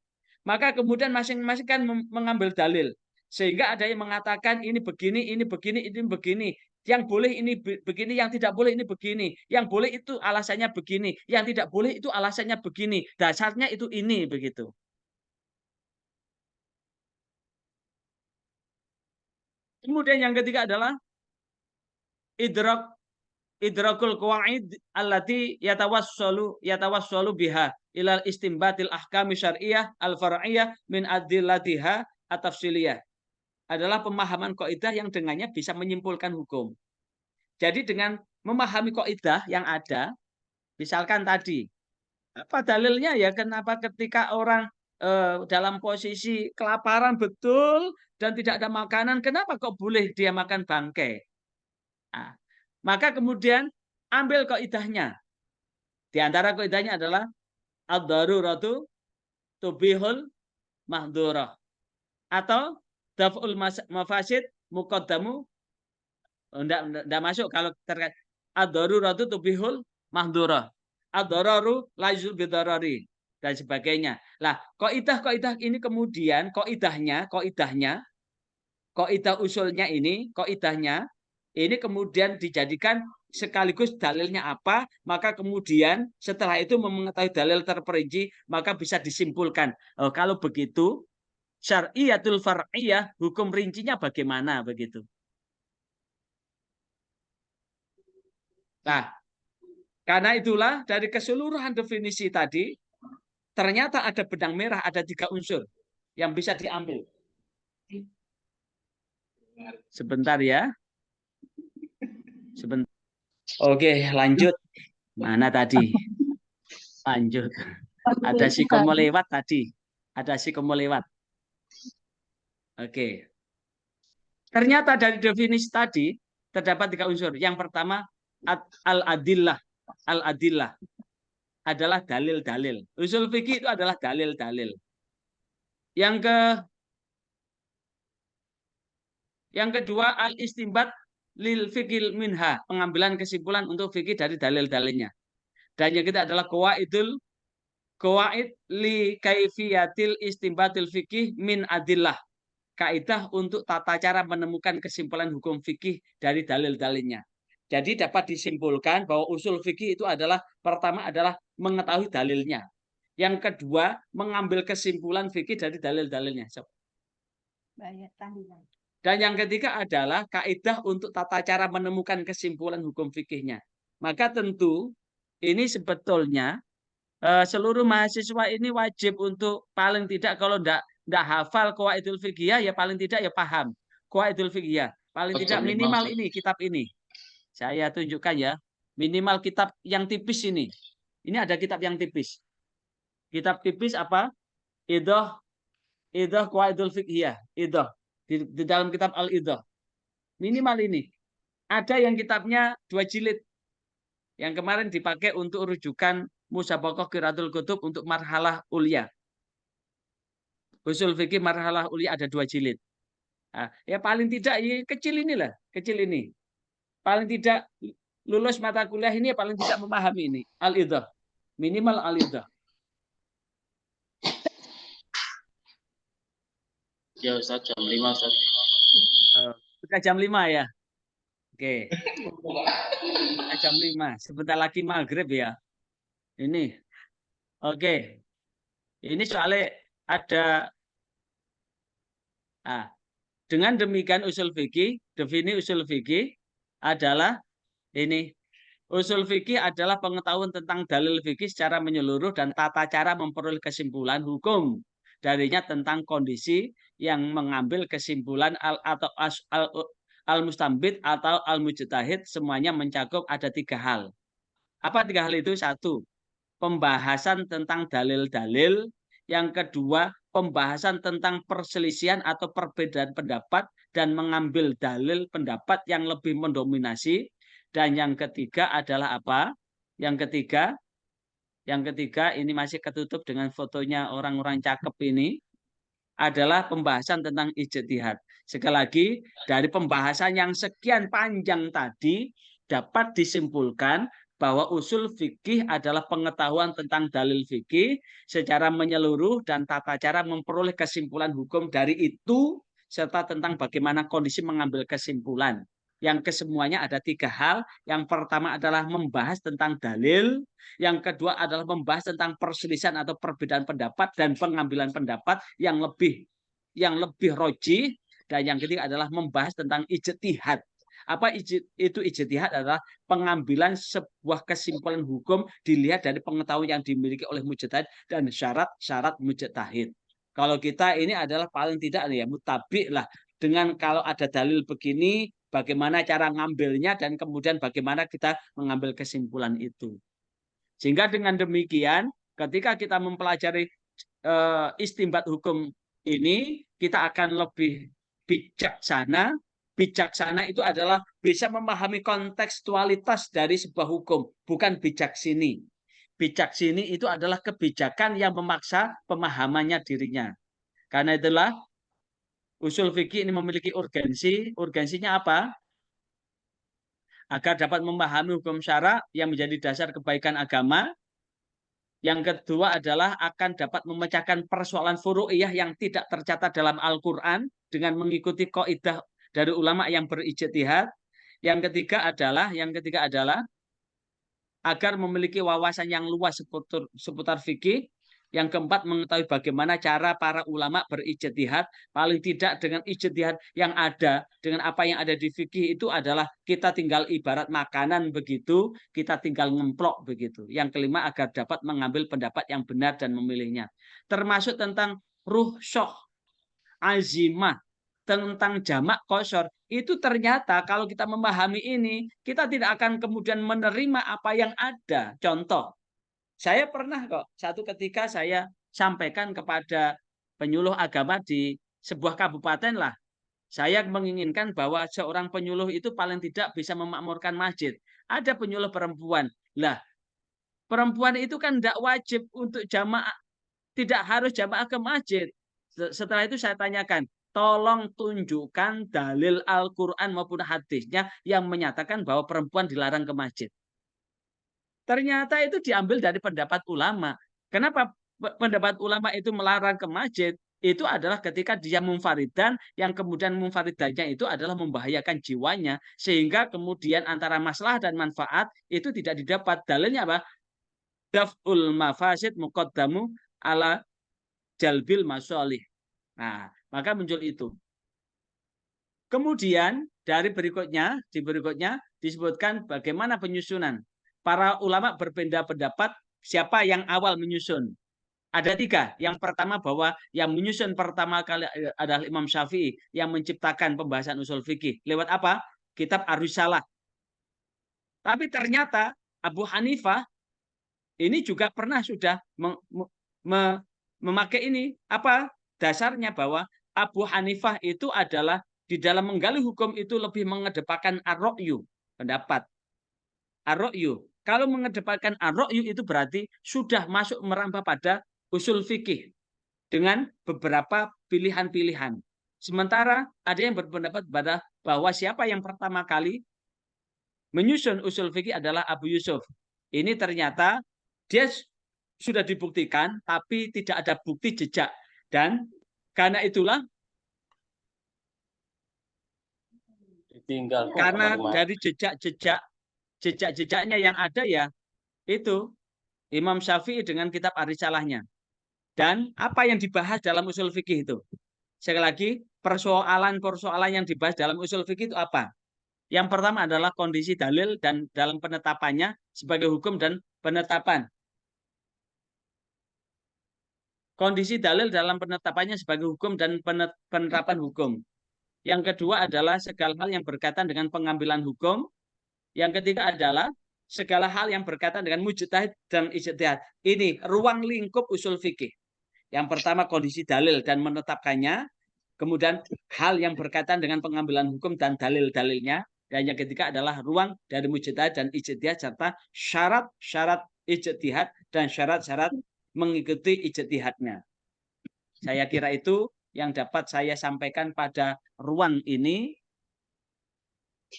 Maka kemudian masing-masing kan mengambil dalil. Sehingga ada yang mengatakan ini begini, ini begini, ini begini. Yang boleh ini begini, yang tidak boleh ini begini. Yang boleh itu alasannya begini, yang tidak boleh itu alasannya begini. Dasarnya itu ini begitu. Kemudian yang ketiga adalah idrakul qawaid allati yatawassalu biha ilal istimbatil ahkami syar'iyyah al-far'iyyah min adillatiha at-tafsiliyah. Adalah pemahaman kaidah yang dengannya bisa menyimpulkan hukum. Jadi dengan memahami kaidah yang ada, misalkan tadi, apa dalilnya ya kenapa ketika orang dalam posisi kelaparan betul dan tidak ada makanan, kenapa kok boleh dia makan bangkai? Nah, maka kemudian ambil kaidahnya. Di antara kaidahnya adalah ad-daruratu tubihul mahdurah atau daf'ul mafasid muqaddamu. Enggak masuk kalau terkait ad-daruratu tubihul mahdurah. Ad-dararu la yuzul bidarari dan sebagainya. Lah, kaidah ini kemudian kaidah usulnya ini kemudian dijadikan sekaligus dalilnya apa, maka kemudian setelah itu mengetahui dalil terperinci, maka bisa disimpulkan. Kalau begitu, syar'iyatul far'iyah, hukum rincinya bagaimana begitu. Nah, karena itulah dari keseluruhan definisi tadi, ternyata ada benang merah, ada 3 unsur yang bisa diambil. Sebentar ya. Sebentar. Oke, lanjut. Mana tadi? Lanjut. Ada sikomo lewat tadi. Oke. Ternyata dari definisi tadi terdapat 3 unsur. Yang pertama al-adillah, al-adillah, adalah dalil-dalil. Usul fikih itu adalah dalil-dalil. Yang kedua, al-istinbat lil fikil minha, pengambilan kesimpulan untuk fikih dari dalil-dalilnya. Dan yang ketiga adalah qawaid li kaifiyatil istinbatil fikih min adillah, kaidah untuk tata cara menemukan kesimpulan hukum fikih dari dalil-dalilnya. Jadi dapat disimpulkan bahwa usul fikih itu adalah, pertama adalah mengetahui dalilnya. Yang kedua, mengambil kesimpulan fikih dari dalil-dalilnya. Dan yang ketiga adalah kaidah untuk tata cara menemukan kesimpulan hukum fikihnya. Maka tentu ini sebetulnya seluruh mahasiswa ini wajib untuk paling tidak kalau tidak hafal qawaidul fiqhiyah ya paling tidak ya paham qawaidul fiqhiyah. Paling tidak minimal ini kitab ini. Saya tunjukkan ya. Minimal kitab yang tipis ini. Ini ada kitab yang tipis. Kitab tipis apa? Idah qawaidul fiqhiyah. Idah. Di dalam kitab Al-Idah. Minimal ini. Ada yang kitabnya 2 jilid. Yang kemarin dipakai untuk rujukan Musabaqah Qiraatul Kutub untuk marhalah ulia. Usul fikih marhalah ulia ada 2 jilid. Nah, ya paling tidak ya kecil inilah, kecil ini. Paling tidak lulus mata kuliah ini ya paling tidak memahami ini. Al-Idah. Minimal Al-Idah. Ya Ustaz, jam 5 Ustaz. Sudah jam 5 ya. Oke. Jam 5. Sebentar lagi maghrib ya. Ini. Oke. Ini soalnya ada. Nah, dengan demikian usul fikih, definisi usul fikih adalah ini. Usul fikih adalah pengetahuan tentang dalil fikih secara menyeluruh dan tata cara memperoleh kesimpulan hukum darinya tentang kondisi yang mengambil kesimpulan al-mustambit atau al-mujtahid, semuanya mencakup ada 3 hal. Apa 3 hal itu? 1, pembahasan tentang dalil-dalil. Yang kedua, pembahasan tentang perselisihan atau perbedaan pendapat dan mengambil dalil pendapat yang lebih mendominasi. Dan yang ketiga adalah apa? Yang ketiga ini masih ketutup dengan fotonya orang-orang cakep ini, adalah pembahasan tentang ijtihad. Sekali lagi, dari pembahasan yang sekian panjang tadi dapat disimpulkan bahwa usul fikih adalah pengetahuan tentang dalil fikih secara menyeluruh dan tata cara memperoleh kesimpulan hukum dari itu, serta tentang bagaimana kondisi mengambil kesimpulan. Yang kesemuanya ada 3 hal. Yang pertama adalah membahas tentang dalil. Yang kedua adalah membahas tentang perselisihan atau perbedaan pendapat dan pengambilan pendapat yang lebih rojih. Dan yang ketiga adalah membahas tentang ijtihad. Apa itu ijtihad? Adalah pengambilan sebuah kesimpulan hukum dilihat dari pengetahuan yang dimiliki oleh mujtahid dan syarat-syarat mujtahid. Kalau kita ini adalah paling tidak ya mutabi lah dengan kalau ada dalil begini, bagaimana cara ngambilnya dan kemudian bagaimana kita mengambil kesimpulan itu. Sehingga dengan demikian ketika kita mempelajari istinbat hukum ini, kita akan lebih bijaksana. Bijaksana itu adalah bisa memahami kontekstualitas dari sebuah hukum, bukan bijaksini. Bijaksini itu adalah kebijakan yang memaksa pemahamannya dirinya. Karena itulah usul fikih ini memiliki urgensi. Urgensinya apa? Agar dapat memahami hukum syara yang menjadi dasar kebaikan agama. Yang kedua adalah akan dapat memecahkan persoalan furu'iyah yang tidak tercatat dalam Al-Quran dengan mengikuti kaidah dari ulama yang berijtihad. Yang ketiga adalah agar memiliki wawasan yang luas seputar fikih. Yang keempat, mengetahui bagaimana cara para ulama berijtihad. Paling tidak dengan ijtihad yang ada, dengan apa yang ada di fikih itu adalah kita tinggal ibarat makanan begitu, kita tinggal ngemplok begitu. Yang kelima, agar dapat mengambil pendapat yang benar dan memilihnya. Termasuk tentang ruh syokh, azimah, tentang jamak qasar. Itu ternyata kalau kita memahami ini, kita tidak akan kemudian menerima apa yang ada. Contoh, saya pernah kok satu ketika saya sampaikan kepada penyuluh agama di sebuah kabupaten lah. Saya menginginkan bahwa seorang penyuluh itu paling tidak bisa memakmurkan masjid. Ada penyuluh perempuan Lah, perempuan itu kan tidak wajib untuk jamaah, tidak harus jamaah ke masjid. Setelah itu saya tanyakan, tolong tunjukkan dalil Al-Quran maupun hadisnya yang menyatakan bahwa perempuan dilarang ke masjid. Ternyata itu diambil dari pendapat ulama. Kenapa pendapat ulama itu melarang ke masjid? Itu adalah ketika dia munfaridan, yang kemudian munfaridannya itu adalah membahayakan jiwanya, sehingga kemudian antara masalah dan manfaat itu tidak didapat. Dalilnya apa? Daf'ul mafasid muqaddamu ala jalbil masolih. Nah, maka muncul itu. Kemudian di berikutnya disebutkan bagaimana penyusunan. Para ulama berbeda pendapat siapa yang awal menyusun. Ada 3. Yang pertama bahwa yang menyusun pertama kali adalah Imam Syafi'i yang menciptakan pembahasan usul fikih. Lewat apa? Kitab Ar-Risalah. Tapi ternyata Abu Hanifah ini juga pernah sudah memakai ini. Apa dasarnya? Bahwa Abu Hanifah itu adalah di dalam menggali hukum itu lebih mengedepankan ar-ra'yu, pendapat. Ar-ra'yu. Kalau mengedepankan ar-ra'yu itu berarti sudah masuk merambah pada usul fikih dengan beberapa pilihan-pilihan. Sementara ada yang berpendapat bahwa siapa yang pertama kali menyusun usul fikih adalah Abu Yusuf. Ini ternyata dia sudah dibuktikan, tapi tidak ada bukti jejak. Dan karena itulah, Ditinggal. karena dari jejak-jejaknya yang ada ya, itu Imam Syafi'i dengan kitab Ar-Risalahnya. Dan apa yang dibahas dalam usul fikih itu? Sekali lagi, persoalan-persoalan yang dibahas dalam usul fikih itu apa? Yang pertama adalah kondisi dalil dan dalam penetapannya sebagai hukum dan penetapan. Kondisi dalil dalam penetapannya sebagai hukum dan penerapan hukum. Yang kedua adalah segala hal yang berkaitan dengan pengambilan hukum. Yang ketiga adalah segala hal yang berkaitan dengan mujtahid dan ijtihad. Ini ruang lingkup usul fikih. Yang pertama kondisi dalil dan menetapkannya. Kemudian hal yang berkaitan dengan pengambilan hukum dan dalil-dalilnya. Dan yang ketiga adalah ruang dari mujtahid dan ijtihad serta syarat-syarat ijtihad dan syarat-syarat mengikuti ijtihadnya. Saya kira itu yang dapat saya sampaikan pada ruang ini,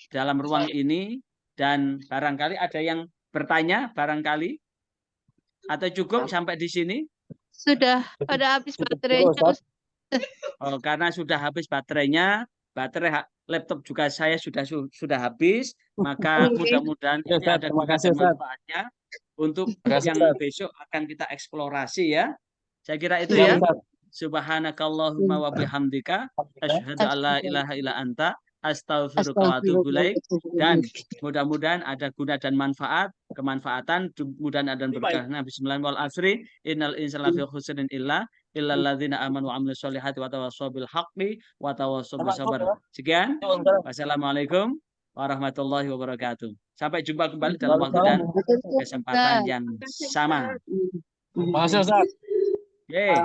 dalam ruang ini, dan barangkali ada yang bertanya, barangkali, atau cukup sampai di sini? Sudah pada habis baterainya. Oh, karena sudah habis baterainya, baterai laptop juga saya sudah habis, maka mudah-mudahan ini ada guna dan manfaatnya untuk yang besok akan kita eksplorasi ya. Saya kira itu ya. Subhanakallahumma wa bihamdika asyhadu an la ilaha illa anta astaghfiruka wa atubu ilaik. Dan mudah-mudahan ada guna dan kemanfaatan, mudah-mudahan ada berkahnya. Bismillah wal asri innal insana lafi khusrin illal ladzina amanu wa amilus solihati wa tawassaw bil haqqi wa tawassaw bis sabr. Sekian. Wassalamualaikum warahmatullahi wabarakatuh. Sampai jumpa kembali dalam waktu dan kesempatan yang sama. Makasih Ustaz. Yeay.